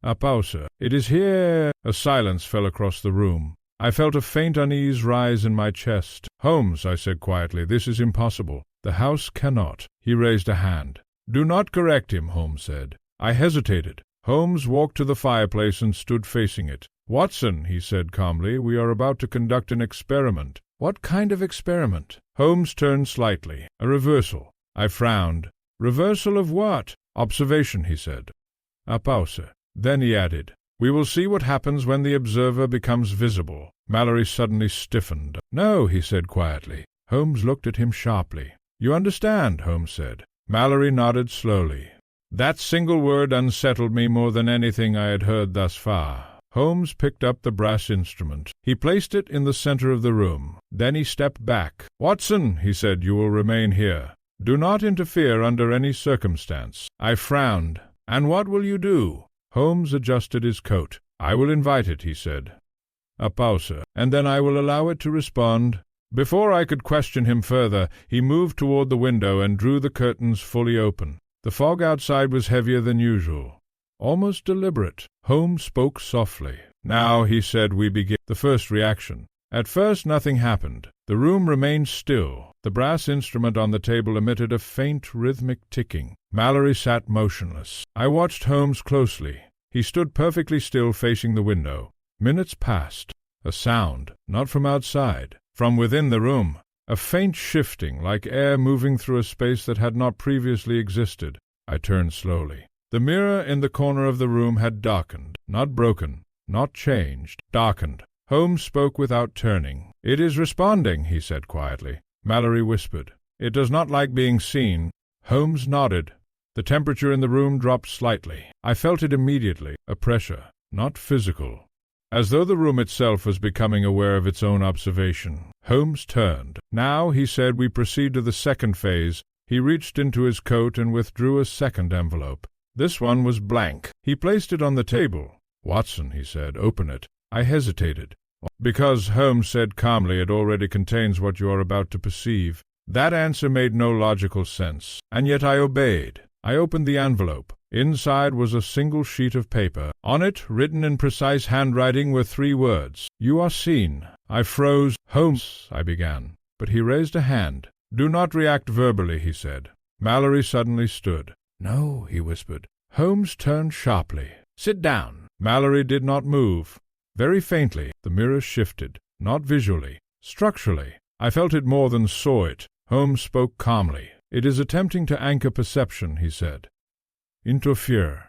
A pause. "It is here." A silence fell across the room. I felt a faint unease rise in my chest. "Holmes," I said quietly, "this is impossible. The house cannot." He raised a hand. "Do not correct him," Holmes said. I hesitated. Holmes walked to the fireplace and stood facing it. "Watson," he said calmly, "we are about to conduct an experiment." "What kind of experiment?" Holmes turned slightly. "A reversal." I frowned. "Reversal of what?" "Observation," he said. A pause. Then he added, "We will see what happens when the observer becomes visible." Mallory suddenly stiffened. "No," he said quietly. Holmes looked at him sharply. "You understand," Holmes said. Mallory nodded slowly. That single word unsettled me more than anything I had heard thus far. Holmes picked up the brass instrument. He placed it in the center of the room. Then he stepped back. "Watson," he said, "you will remain here. Do not interfere under any circumstance." I frowned. "And what will you do?" Holmes adjusted his coat. "I will invite it," he said. A pause. "And then I will allow it to respond." Before I could question him further, he moved toward the window and drew the curtains fully open. The fog outside was heavier than usual, almost deliberate. Holmes spoke softly. "Now," he said, "we begin." The first reaction. At first nothing happened. The room remained still. The brass instrument on the table emitted a faint rhythmic ticking. Mallory sat motionless. I watched Holmes closely. He stood perfectly still facing the window. Minutes passed. A sound, not from outside, from within the room. A faint shifting, like air moving through a space that had not previously existed. I turned slowly. The mirror in the corner of the room had darkened, not broken, not changed, darkened. Holmes spoke without turning. "It is responding," he said quietly. Mallory whispered, "It does not like being seen." Holmes nodded. The temperature in the room dropped slightly. I felt it immediately, a pressure, not physical, as though the room itself was becoming aware of its own observation. Holmes turned. "Now," he said, "we proceed to the second phase." He reached into his coat and withdrew a second envelope. This one was blank. He placed it on the table. "Watson," he said, "open it." I hesitated. "Because," Holmes said calmly, "it already contains what you are about to perceive." That answer made no logical sense, and yet I obeyed. I opened the envelope. Inside was a single sheet of paper. On it, written in precise handwriting, were 3 words. "You are seen." I froze. "Holmes," I began, but he raised a hand. "Do not react verbally," he said. Mallory suddenly stood. "No," he whispered. Holmes turned sharply. "Sit down." Mallory did not move. Very faintly, the mirror shifted, not visually, structurally. I felt it more than saw it. Holmes spoke calmly. "It is attempting to anchor perception," he said. "Interfere."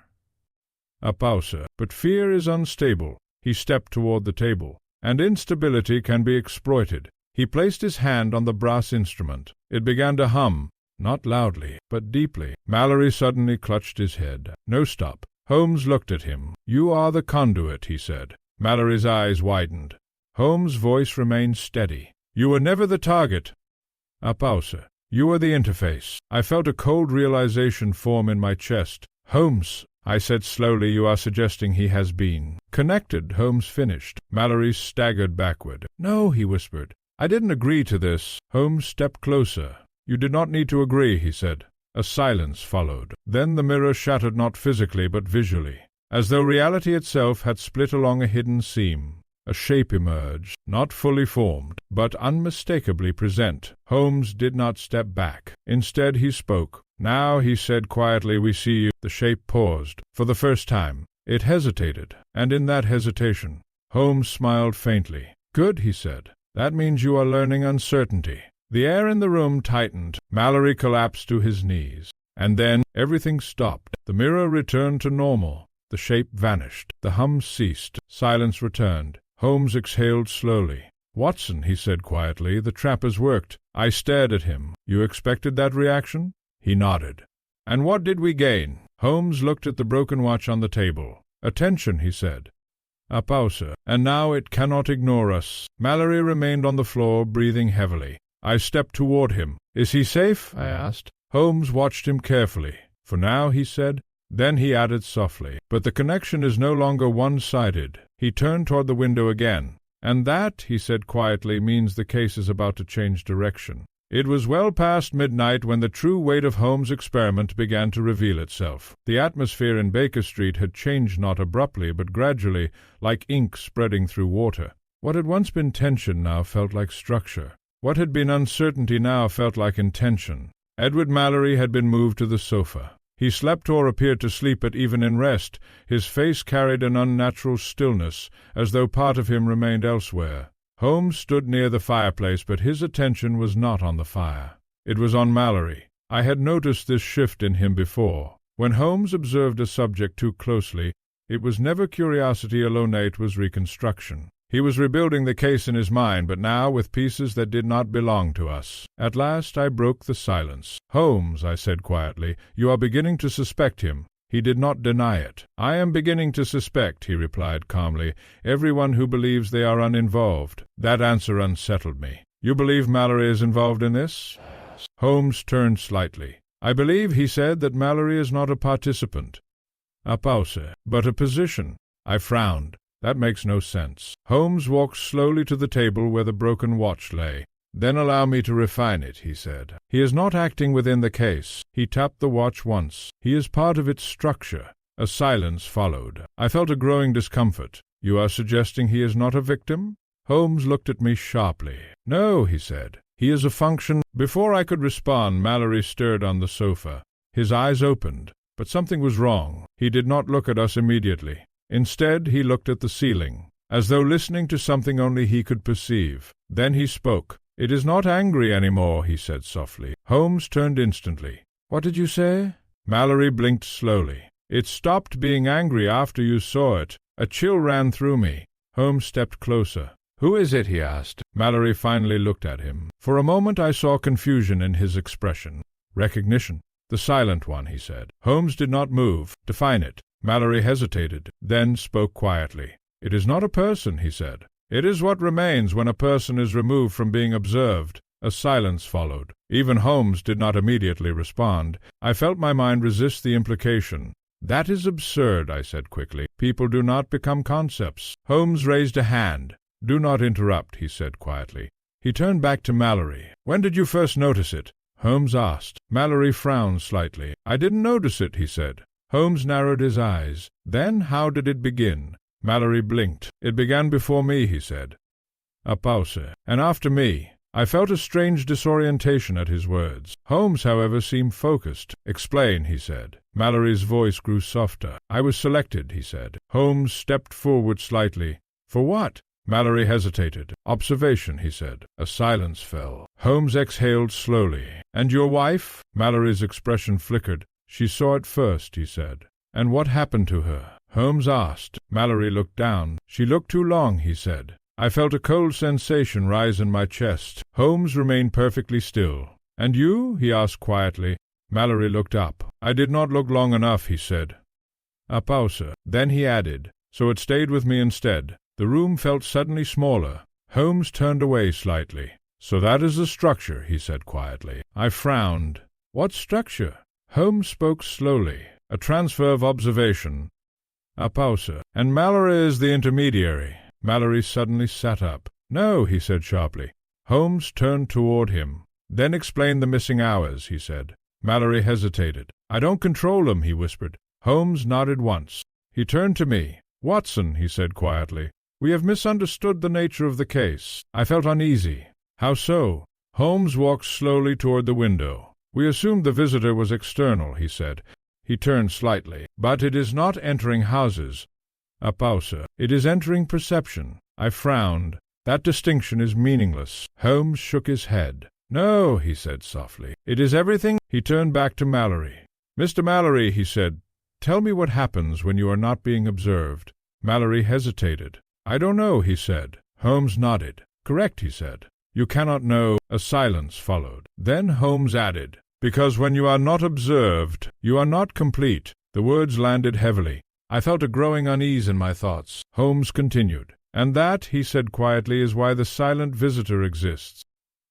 A pause. "But fear is unstable." He stepped toward the table. "And instability can be exploited." He placed his hand on the brass instrument. It began to hum, not loudly, but deeply. Mallory suddenly clutched his head. "No, stop." Holmes looked at him. "You are the conduit," he said. Mallory's eyes widened. Holmes' voice remained steady. "You were never the target." A pause. You are the interface. I felt a cold realization form in my chest. Holmes, I said slowly, you are suggesting he has been connected. Holmes finished. Mallory staggered backward. No, he whispered. I didn't agree to this. Holmes stepped closer. You did not need to agree, he said. A silence followed. Then the mirror shattered not physically but visually, as though reality itself had split along a hidden seam. A shape emerged, not fully formed, but unmistakably present. Holmes did not step back. Instead he spoke. Now, he said quietly, we see you. The shape paused. For the first time, it hesitated, and in that hesitation, Holmes smiled faintly. Good, he said. That means you are learning uncertainty. The air in the room tightened. Mallory collapsed to his knees. And then everything stopped. The mirror returned to normal. The shape vanished. The hum ceased. Silence returned. Holmes exhaled slowly. Watson, he said quietly, the trap has worked. I stared at him. You expected that reaction? He nodded. And what did we gain? Holmes looked at the broken watch on the table. Attention, he said. A pause. And now it cannot ignore us. Mallory remained on the floor, breathing heavily. I stepped toward him. Is he safe? I asked. Holmes watched him carefully. For now, he said. Then he added softly, but the connection is no longer one-sided. He turned toward the window again. And that, he said quietly, means the case is about to change direction. It was well past midnight when the true weight of Holmes' experiment began to reveal itself. The atmosphere in Baker Street had changed not abruptly, but gradually, like ink spreading through water. What had once been tension now felt like structure. What had been uncertainty now felt like intention. Edward Mallory had been moved to the sofa. He slept or appeared to sleep, but even in rest, his face carried an unnatural stillness, as though part of him remained elsewhere. Holmes stood near the fireplace, but his attention was not on the fire. It was on Mallory. I had noticed this shift in him before. When Holmes observed a subject too closely, it was never curiosity alone, it was reconstruction. He was rebuilding the case in his mind, but now with pieces that did not belong to us. At last I broke the silence. Holmes, I said quietly, you are beginning to suspect him. He did not deny it. I am beginning to suspect, he replied calmly, everyone who believes they are uninvolved. That answer unsettled me. You believe Mallory is involved in this? Holmes turned slightly. I believe, he said, that Mallory is not a participant. A pause, but a position. I frowned. That makes no sense. Holmes walked slowly to the table where the broken watch lay. Then allow me to refine it, he said. He is not acting within the case. He tapped the watch once. He is part of its structure. A silence followed. I felt a growing discomfort. You are suggesting he is not a victim? Holmes looked at me sharply. No, he said. He is a function. Before I could respond, Mallory stirred on the sofa. His eyes opened, but something was wrong. He did not look at us immediately. Instead, he looked at the ceiling, as though listening to something only he could perceive. Then he spoke. It is not angry any more, he said softly. Holmes turned instantly. What did you say? Mallory blinked slowly. It stopped being angry after you saw it. A chill ran through me. Holmes stepped closer. Who is it? He asked. Mallory finally looked at him. For a moment I saw confusion in his expression. Recognition. The silent one, he said. Holmes did not move. Define it. Mallory hesitated, then spoke quietly. It is not a person, he said. It is what remains when a person is removed from being observed. A silence followed. Even Holmes did not immediately respond. I felt my mind resist the implication. That is absurd, I said quickly. People do not become concepts. Holmes raised a hand. Do not interrupt, he said quietly. He turned back to Mallory. When did you first notice it? Holmes asked. Mallory frowned slightly. I didn't notice it, he said. Holmes narrowed his eyes. Then how did it begin? Mallory blinked. It began before me, he said. A pause. And after me. I felt a strange disorientation at his words. Holmes, however, seemed focused. Explain, he said. Mallory's voice grew softer. I was selected, he said. Holmes stepped forward slightly. For what? Mallory hesitated. Observation, he said. A silence fell. Holmes exhaled slowly. And your wife? Mallory's expression flickered. She saw it first, he said. And what happened to her? Holmes asked. Mallory looked down. She looked too long, he said. I felt a cold sensation rise in my chest. Holmes remained perfectly still. And you? He asked quietly. Mallory looked up. I did not look long enough, he said. A pause. Then he added, so it stayed with me instead. The room felt suddenly smaller. Holmes turned away slightly. "So that is the structure," he said quietly. I frowned. "What structure?" Holmes spoke slowly. "A transfer of observation. A pause. And Mallory is the intermediary." Mallory suddenly sat up. "No," he said sharply. Holmes turned toward him. "Then explain the missing hours," he said. Mallory hesitated. "I don't control them," he whispered. Holmes nodded once. He turned to me. "Watson," he said quietly, "we have misunderstood the nature of the case." I felt uneasy. "How so?" Holmes walked slowly toward the window. "We assumed the visitor was external," he said. He turned slightly. "But it is not entering houses." A pause. "It is entering perception." I frowned. "That distinction is meaningless." Holmes shook his head. "No," he said softly. "It is everything." He turned back to Mallory. "Mr. Mallory," he said, "tell me what happens when you are not being observed." Mallory hesitated. "I don't know," he said. Holmes nodded. "Correct," he said. "You cannot know." A silence followed. Then Holmes added, "Because when you are not observed, you are not complete." The words landed heavily. I felt a growing unease in my thoughts. Holmes continued. "And that," he said quietly, "is why the silent visitor exists."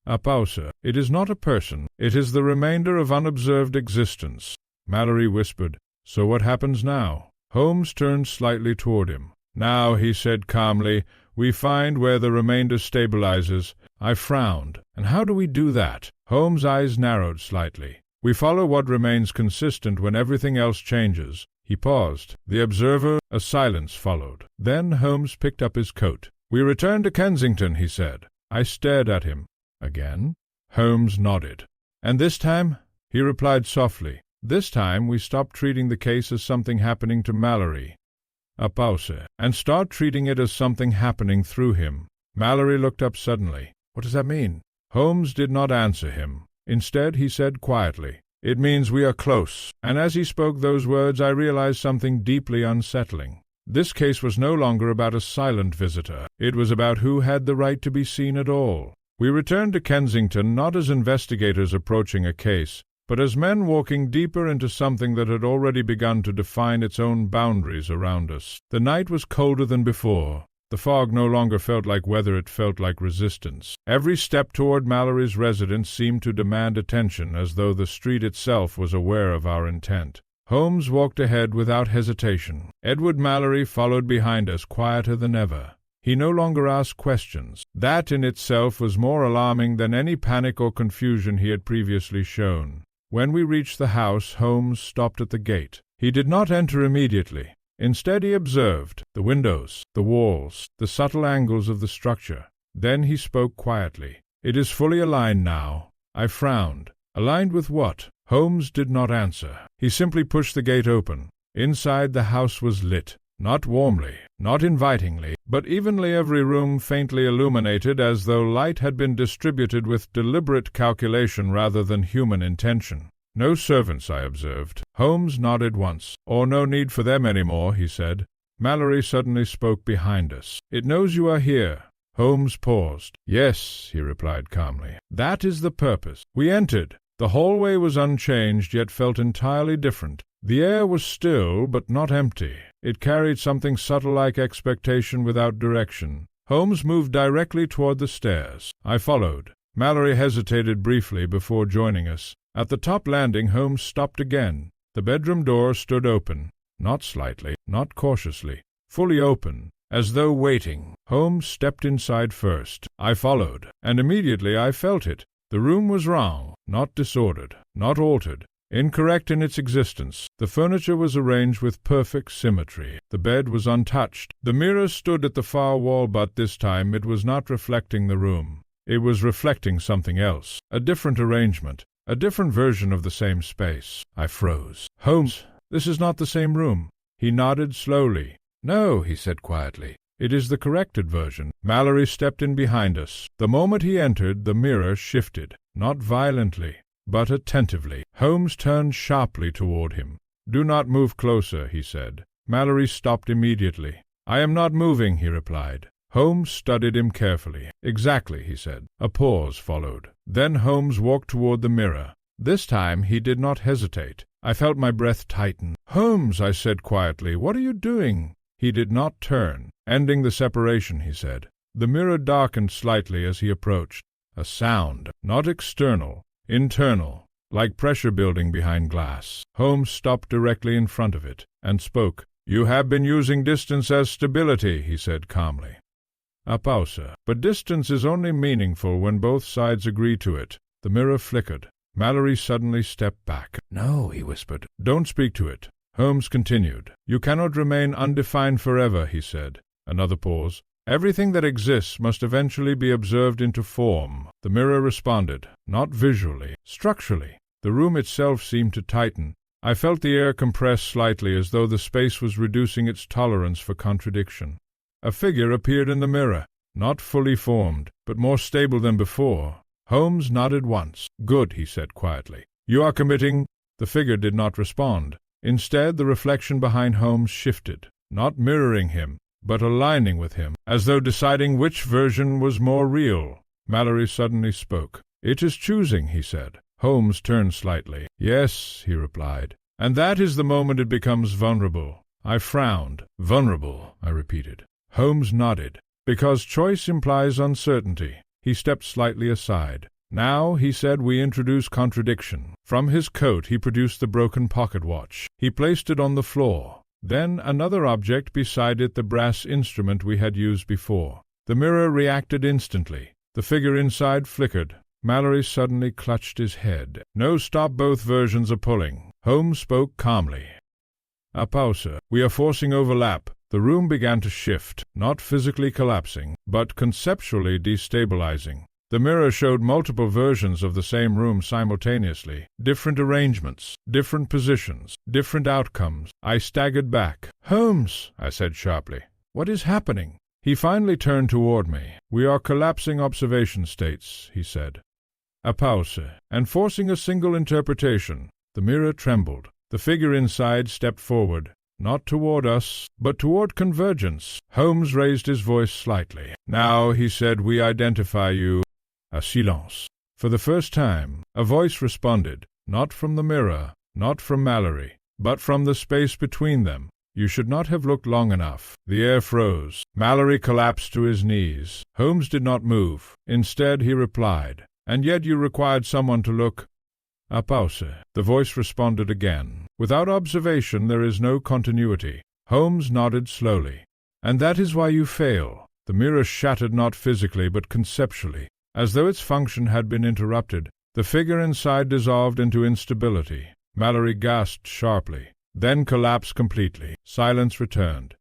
A pause. "It is not a person. It is the remainder of unobserved existence." Mallory whispered, "So what happens now?" Holmes turned slightly toward him. "Now," he said calmly, "we find where the remainder stabilizes." I frowned. "And how do we do that?" Holmes' eyes narrowed slightly. "We follow what remains consistent when everything else changes." He paused. The observer. A silence followed. Then Holmes picked up his coat. "We return to Kensington," he said. I stared at him. "Again?" Holmes nodded. "And this time?" He replied softly. "This time we stop treating the case as something happening to Mallory." A pause. "And start treating it as something happening through him." Mallory looked up suddenly. "What does that mean?" Holmes did not answer him. Instead he said quietly, "It means we are close." And as he spoke those words I realized something deeply unsettling. This case was no longer about a silent visitor. It was about who had the right to be seen at all. We returned to Kensington not as investigators approaching a case, but as men walking deeper into something that had already begun to define its own boundaries around us. The night was colder than before. The fog no longer felt like weather, it felt like resistance. Every step toward Mallory's residence seemed to demand attention, as though the street itself was aware of our intent. Holmes walked ahead without hesitation. Edward Mallory followed behind us, quieter than ever. He no longer asked questions. That in itself was more alarming than any panic or confusion he had previously shown. When we reached the house, Holmes stopped at the gate. He did not enter immediately. Instead he observed the windows, the walls, the subtle angles of the structure. Then he spoke quietly. "It is fully aligned now." I frowned. Aligned with what? Holmes did not answer. He simply pushed the gate open. Inside the house was lit. Not warmly, not invitingly, but evenly, every room faintly illuminated, as though light had been distributed with deliberate calculation rather than human intention. "No servants," I observed. Holmes nodded once. "Or no need for them any more," he said. Mallory suddenly spoke behind us. "It knows you are here." Holmes paused. "Yes," he replied calmly. "That is the purpose." We entered. The hallway was unchanged, yet felt entirely different. The air was still, but not empty. It carried something subtle like expectation without direction. Holmes moved directly toward the stairs. I followed. Mallory hesitated briefly before joining us. At the top landing, Holmes stopped again. The bedroom door stood open, not slightly, not cautiously, fully open, as though waiting. Holmes stepped inside first. I followed, and immediately I felt it. The room was wrong, not disordered, not altered, incorrect in its existence. The furniture was arranged with perfect symmetry. The bed was untouched. The mirror stood at the far wall, but this time it was not reflecting the room. It was reflecting something else, a different arrangement, a different version of the same space. I froze. "Holmes, this is not the same room." He nodded slowly. "No," he said quietly. "It is the corrected version." Mallory stepped in behind us. The moment he entered, the mirror shifted, not violently, but attentively. Holmes turned sharply toward him. "Do not move closer," he said. Mallory stopped immediately. "I am not moving," he replied. Holmes studied him carefully. "Exactly," he said. A pause followed. Then Holmes walked toward the mirror. This time he did not hesitate. I felt my breath tighten. "Holmes," I said quietly, "what are you doing?" He did not turn. "Ending the separation," he said. The mirror darkened slightly as he approached. A sound, not external, internal, like pressure building behind glass. Holmes stopped directly in front of it, and spoke. "You have been using distance as stability," he said calmly. A pause. "But distance is only meaningful when both sides agree to it." The mirror flickered. Mallory suddenly stepped back. "No," he whispered. "Don't speak to it." Holmes continued. "You cannot remain undefined forever," he said. Another pause. "Everything that exists must eventually be observed into form." The mirror responded, not visually, structurally. The room itself seemed to tighten. I felt the air compress slightly as though the space was reducing its tolerance for contradiction. A figure appeared in the mirror, not fully formed, but more stable than before. Holmes nodded once. "Good," he said quietly. "You are committing—" The figure did not respond. Instead, the reflection behind Holmes shifted, not mirroring him, but aligning with him, as though deciding which version was more real. Mallory suddenly spoke. "It is choosing," he said. Holmes turned slightly. "Yes," he replied. "And that is the moment it becomes vulnerable." I frowned. "Vulnerable," I repeated. Holmes nodded. "Because choice implies uncertainty." He stepped slightly aside. "Now," he said, "we introduce contradiction." From his coat he produced the broken pocket-watch. He placed it on the floor. Then another object beside it, the brass instrument we had used before. The mirror reacted instantly. The figure inside flickered. Mallory suddenly clutched his head. "No, stop, both versions are pulling." Holmes spoke calmly. A pause. "We are forcing overlap." The room began to shift, not physically collapsing, but conceptually destabilizing. The mirror showed multiple versions of the same room simultaneously, different arrangements, different positions, different outcomes. I staggered back. "Holmes," I said sharply, "what is happening?" He finally turned toward me. "We are collapsing observation states," he said. A pause, "and forcing a single interpretation." The mirror trembled. The figure inside stepped forward. Not toward us, but toward convergence. Holmes raised his voice slightly. "Now," he said, "we identify you." A silence. For the first time, a voice responded, not from the mirror, not from Mallory, but from the space between them. "You should not have looked long enough." The air froze. Mallory collapsed to his knees. Holmes did not move. Instead, he replied, "And yet you required someone to look." A pause. The voice responded again. "Without observation there is no continuity." Holmes nodded slowly. "And that is why you fail." The mirror shattered not physically but conceptually. As though its function had been interrupted, the figure inside dissolved into instability. Mallory gasped sharply, then collapsed completely. Silence returned.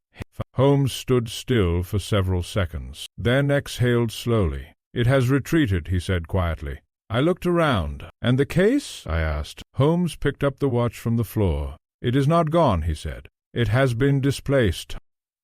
Holmes stood still for several seconds, then exhaled slowly. "It has retreated," he said quietly. I looked around. "And the case?" I asked. Holmes picked up the watch from the floor. "It is not gone," he said. "It has been displaced."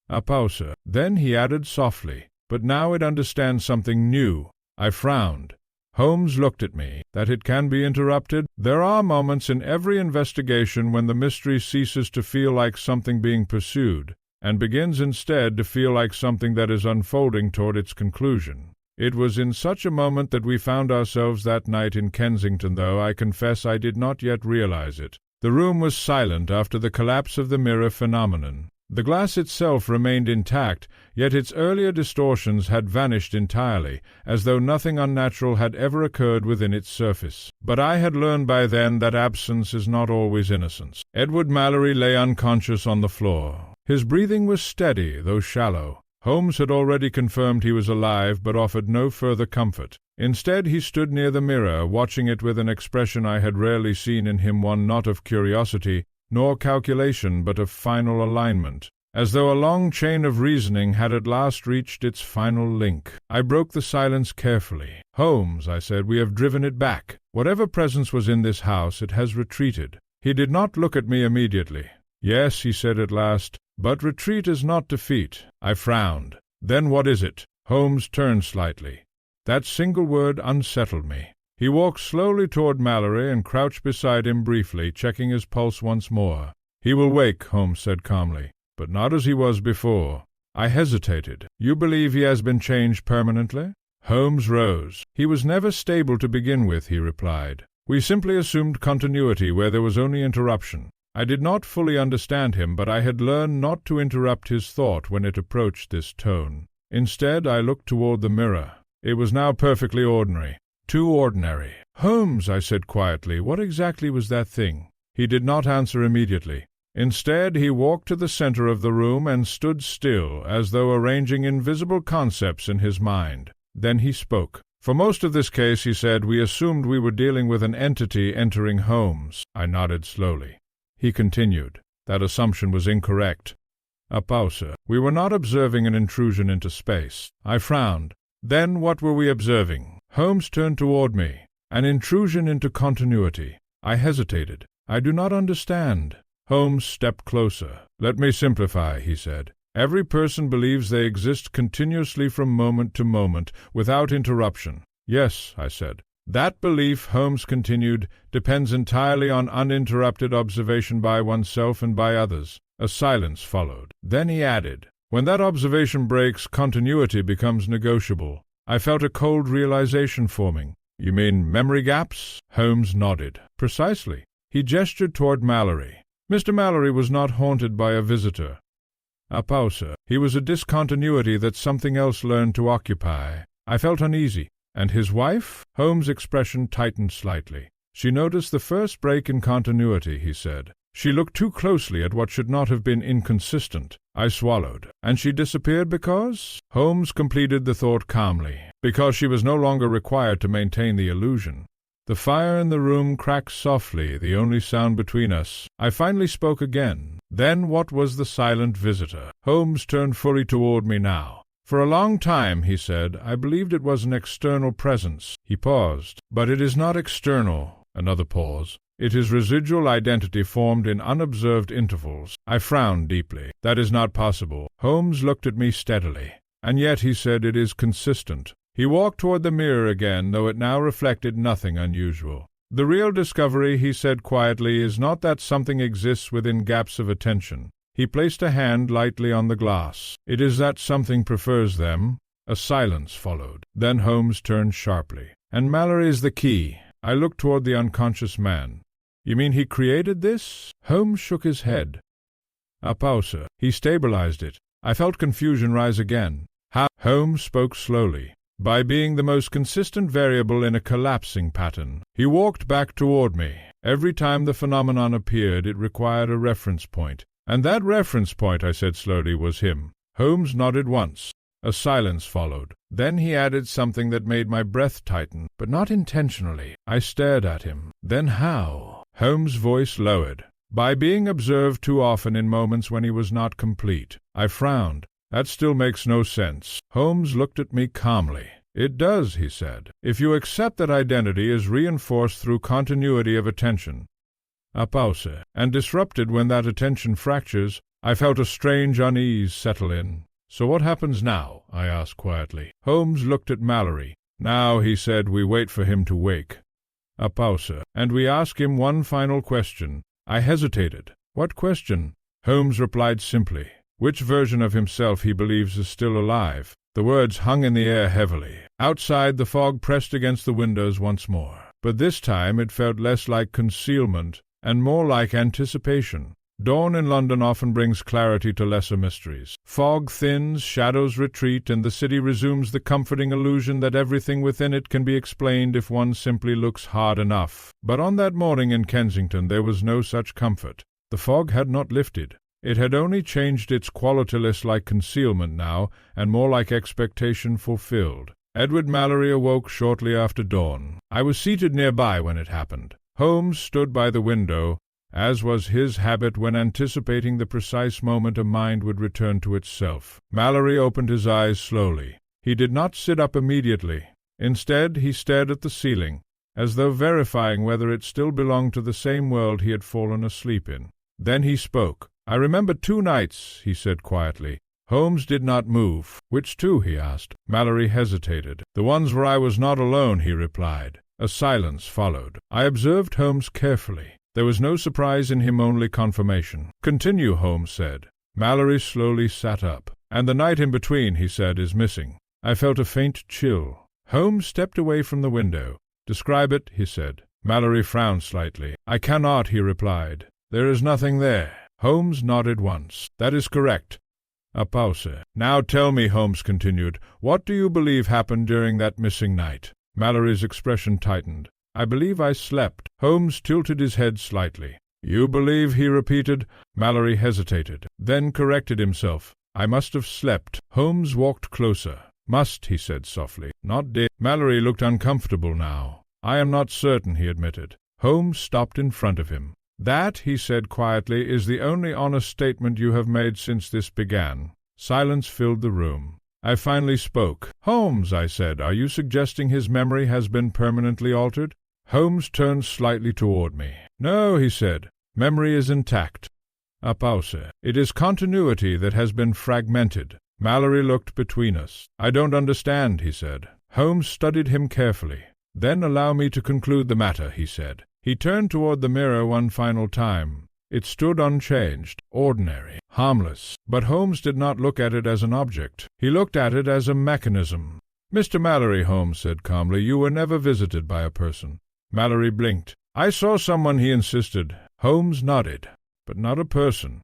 A pause. Then he added softly, "But now it understands something new." I frowned. Holmes looked at me. "That it can be interrupted?" "There are moments in every investigation when the mystery ceases to feel like something being pursued, and begins instead to feel like something that is unfolding toward its conclusion. It was in such a moment that we found ourselves that night in Kensington, though I confess I did not yet realize it. The room was silent after the collapse of the mirror phenomenon. The glass itself remained intact, yet its earlier distortions had vanished entirely, as though nothing unnatural had ever occurred within its surface. But I had learned by then that absence is not always innocence. Edward Mallory lay unconscious on the floor. His breathing was steady, though shallow. Holmes had already confirmed he was alive, but offered no further comfort. Instead, he stood near the mirror, watching it with an expression I had rarely seen in him, one not of curiosity, nor calculation, but of final alignment, as though a long chain of reasoning had at last reached its final link. I broke the silence carefully. "Holmes," I said, "we have driven it back. Whatever presence was in this house, it has retreated." He did not look at me immediately. "Yes," he said at last, "but retreat is not defeat." I frowned. "Then what is it?" Holmes turned slightly. That single word unsettled me. He walked slowly toward Mallory and crouched beside him briefly, checking his pulse once more. "He will wake," Holmes said calmly, "but not as he was before." I hesitated. "You believe he has been changed permanently?" Holmes rose. "He was never stable to begin with," he replied. "We simply assumed continuity where there was only interruption. I did not fully understand him, but I had learned not to interrupt his thought when it approached this tone. Instead, I looked toward the mirror. It was now perfectly ordinary. Too ordinary. "Holmes," I said quietly, "what exactly was that thing?" He did not answer immediately. Instead, he walked to the center of the room and stood still, as though arranging invisible concepts in his mind. Then he spoke. "For most of this case," he said, "we assumed we were dealing with an entity entering Holmes." I nodded slowly. He continued. "That assumption was incorrect. A pause. We were not observing an intrusion into space." I frowned. "Then what were we observing?" Holmes turned toward me. "An intrusion into continuity." I hesitated. "I do not understand." Holmes stepped closer. "Let me simplify," he said. "Every person believes they exist continuously from moment to moment, without interruption." "Yes," I said. "That belief," Holmes continued, "depends entirely on uninterrupted observation by oneself and by others." A silence followed. Then he added, "When that observation breaks, continuity becomes negotiable." I felt a cold realization forming. "You mean memory gaps?" Holmes nodded. "Precisely." He gestured toward Mallory. Mr. Mallory was not haunted by a visitor. A pause. He was a discontinuity that something else learned to occupy. I felt uneasy. "And his wife?" Holmes' expression tightened slightly. "She noticed the first break in continuity," he said. "She looked too closely at what should not have been inconsistent." I swallowed. "And she disappeared because?" Holmes completed the thought calmly. "Because she was no longer required to maintain the illusion." The fire in the room cracked softly, the only sound between us. I finally spoke again. "Then what was the silent visitor?" Holmes turned fully toward me now. "For a long time," he said, "I believed it was an external presence." He paused. "But it is not external." Another pause. "It is residual identity formed in unobserved intervals." I frowned deeply. "That is not possible." Holmes looked at me steadily. "And yet," he said, "it is consistent." He walked toward the mirror again, though it now reflected nothing unusual. "The real discovery," he said quietly, "is not that something exists within gaps of attention." He placed a hand lightly on the glass. "It is that something prefers them." A silence followed. Then Holmes turned sharply. "And Mallory is the key." I looked toward the unconscious man. "You mean he created this?" Holmes shook his head. A pause. "He stabilized it." I felt confusion rise again. "How?" Holmes spoke slowly. "By being the most consistent variable in a collapsing pattern." He walked back toward me. Every time the phenomenon appeared, it required a reference point. "And that reference point," I said slowly, "was him." Holmes nodded once. A silence followed. Then he added something that made my breath tighten, but not intentionally. I stared at him. "Then how?" Holmes' voice lowered. "By being observed too often in moments when he was not complete." I frowned. "That still makes no sense." Holmes looked at me calmly. "It does," he said, "if you accept that identity is reinforced through continuity of attention." A pause. "And disrupted when that attention fractures." I felt a strange unease settle in. "So what happens now?" I asked quietly. Holmes looked at Mallory. "Now," he said, "we wait for him to wake." A pause. "And we ask him one final question." I hesitated. "What question?" Holmes replied simply, "Which version of himself he believes is still alive?" The words hung in the air heavily. Outside, the fog pressed against the windows once more. But this time it felt less like concealment and more like anticipation. Dawn in London often brings clarity to lesser mysteries. Fog thins, shadows retreat, and the city resumes the comforting illusion that everything within it can be explained if one simply looks hard enough. But on that morning in Kensington there was no such comfort. The fog had not lifted. It had only changed its quality less like concealment now, and more like expectation fulfilled. Edward Mallory awoke shortly after dawn. I was seated nearby when it happened. Holmes stood by the window, as was his habit when anticipating the precise moment a mind would return to itself. Mallory opened his eyes slowly. He did not sit up immediately. Instead, he stared at the ceiling, as though verifying whether it still belonged to the same world he had fallen asleep in. Then he spoke. "I remember 2 nights," he said quietly. Holmes did not move. "Which 2?" he asked. Mallory hesitated. "The ones where I was not alone," he replied. A silence followed. I observed Holmes carefully. There was no surprise in him, only confirmation. "Continue," Holmes said. Mallory slowly sat up. "And the night in between," he said, "is missing." I felt a faint chill. Holmes stepped away from the window. "Describe it," he said. Mallory frowned slightly. "I cannot," he replied. "There is nothing there." Holmes nodded once. "That is correct." A pause. "Now tell me," Holmes continued, "what do you believe happened during that missing night?" Mallory's expression tightened. "I believe I slept." Holmes tilted his head slightly. "You believe," he repeated. Mallory hesitated, then corrected himself. "I must have slept." Holmes walked closer. "Must," he said softly, "not did." Mallory looked uncomfortable now. "I am not certain," he admitted. Holmes stopped in front of him. "That," he said quietly, "is the only honest statement you have made since this began." Silence filled the room. I finally spoke. "Holmes," I said, "are you suggesting his memory has been permanently altered?" Holmes turned slightly toward me. "No," he said, "memory is intact." A pause. "It is continuity that has been fragmented." Mallory looked between us. "I don't understand," he said. Holmes studied him carefully. "Then allow me to conclude the matter," he said. He turned toward the mirror one final time. It stood unchanged, ordinary, harmless, but Holmes did not look at it as an object. He looked at it as a mechanism. "Mr. Mallory," Holmes said calmly, "you were never visited by a person." Mallory blinked. "I saw someone," he insisted. Holmes nodded. "But not a person."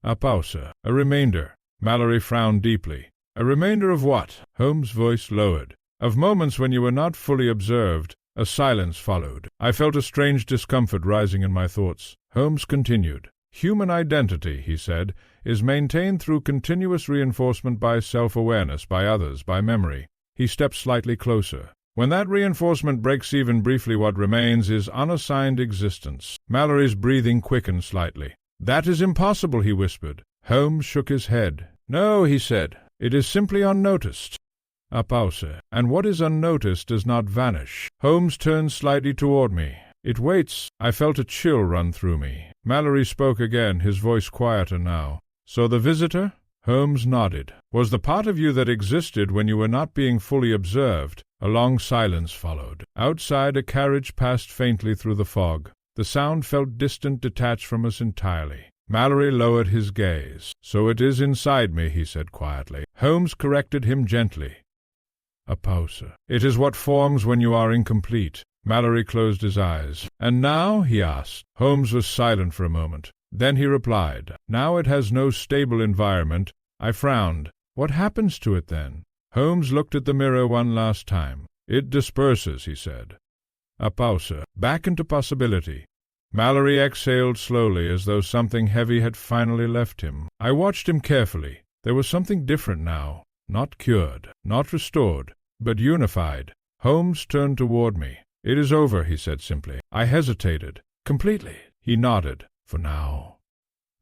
A pause. "A remainder." Mallory frowned deeply. "A remainder of what?" Holmes' voice lowered. "Of moments when you were not fully observed." A silence followed. I felt a strange discomfort rising in my thoughts. Holmes continued. "Human identity," he said, "is maintained through continuous reinforcement by self-awareness, by others, by memory." He stepped slightly closer. "When that reinforcement breaks even briefly, what remains is unassigned existence." Mallory's breathing quickened slightly. "That is impossible," he whispered. Holmes shook his head. "No," he said, "it is simply unnoticed." A pause. "And what is unnoticed does not vanish." Holmes turned slightly toward me. "It waits." I felt a chill run through me. Mallory spoke again, his voice quieter now. "So the visitor?" Holmes nodded. "Was the part of you that existed when you were not being fully observed." A long silence followed. Outside, a carriage passed faintly through the fog. The sound felt distant, detached from us entirely. Mallory lowered his gaze. "So it is inside me," he said quietly. Holmes corrected him gently. A pause. "It is what forms when you are incomplete." Mallory closed his eyes. "And now?" he asked. Holmes was silent for a moment. Then he replied, "Now it has no stable environment." I frowned. "What happens to it then?" Holmes looked at the mirror one last time. "It disperses," he said. A pause. "Back into possibility." Mallory exhaled slowly, as though something heavy had finally left him. I watched him carefully. There was something different now. Not cured, not restored, but unified. Holmes turned toward me. "It is over," he said simply. I hesitated. "Completely." He nodded. "For now."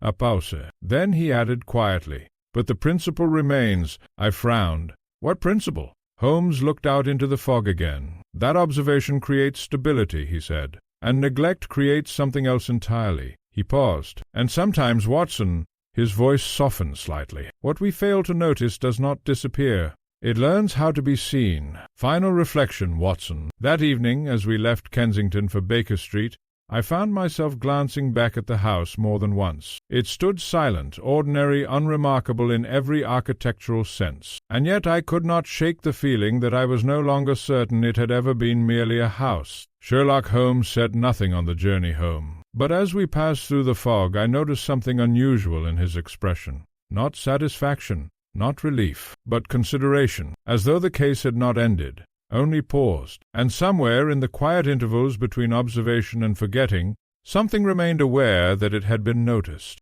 A pause. Then he added quietly, "But the principle remains." I frowned. "What principle?" Holmes looked out into the fog again. "That observation creates stability," he said, "and neglect creates something else entirely." He paused. "And sometimes, Watson," his voice softened slightly, "what we fail to notice does not disappear. It learns how to be seen." Final reflection, Watson. That evening, as we left Kensington for Baker Street, I found myself glancing back at the house more than once. It stood silent, ordinary, unremarkable in every architectural sense, and yet I could not shake the feeling that I was no longer certain it had ever been merely a house. Sherlock Holmes said nothing on the journey home, but as we passed through the fog I noticed something unusual in his expression. Not satisfaction, not relief, but consideration, as though the case had not ended, only paused, and somewhere in the quiet intervals between observation and forgetting, something remained aware that it had been noticed.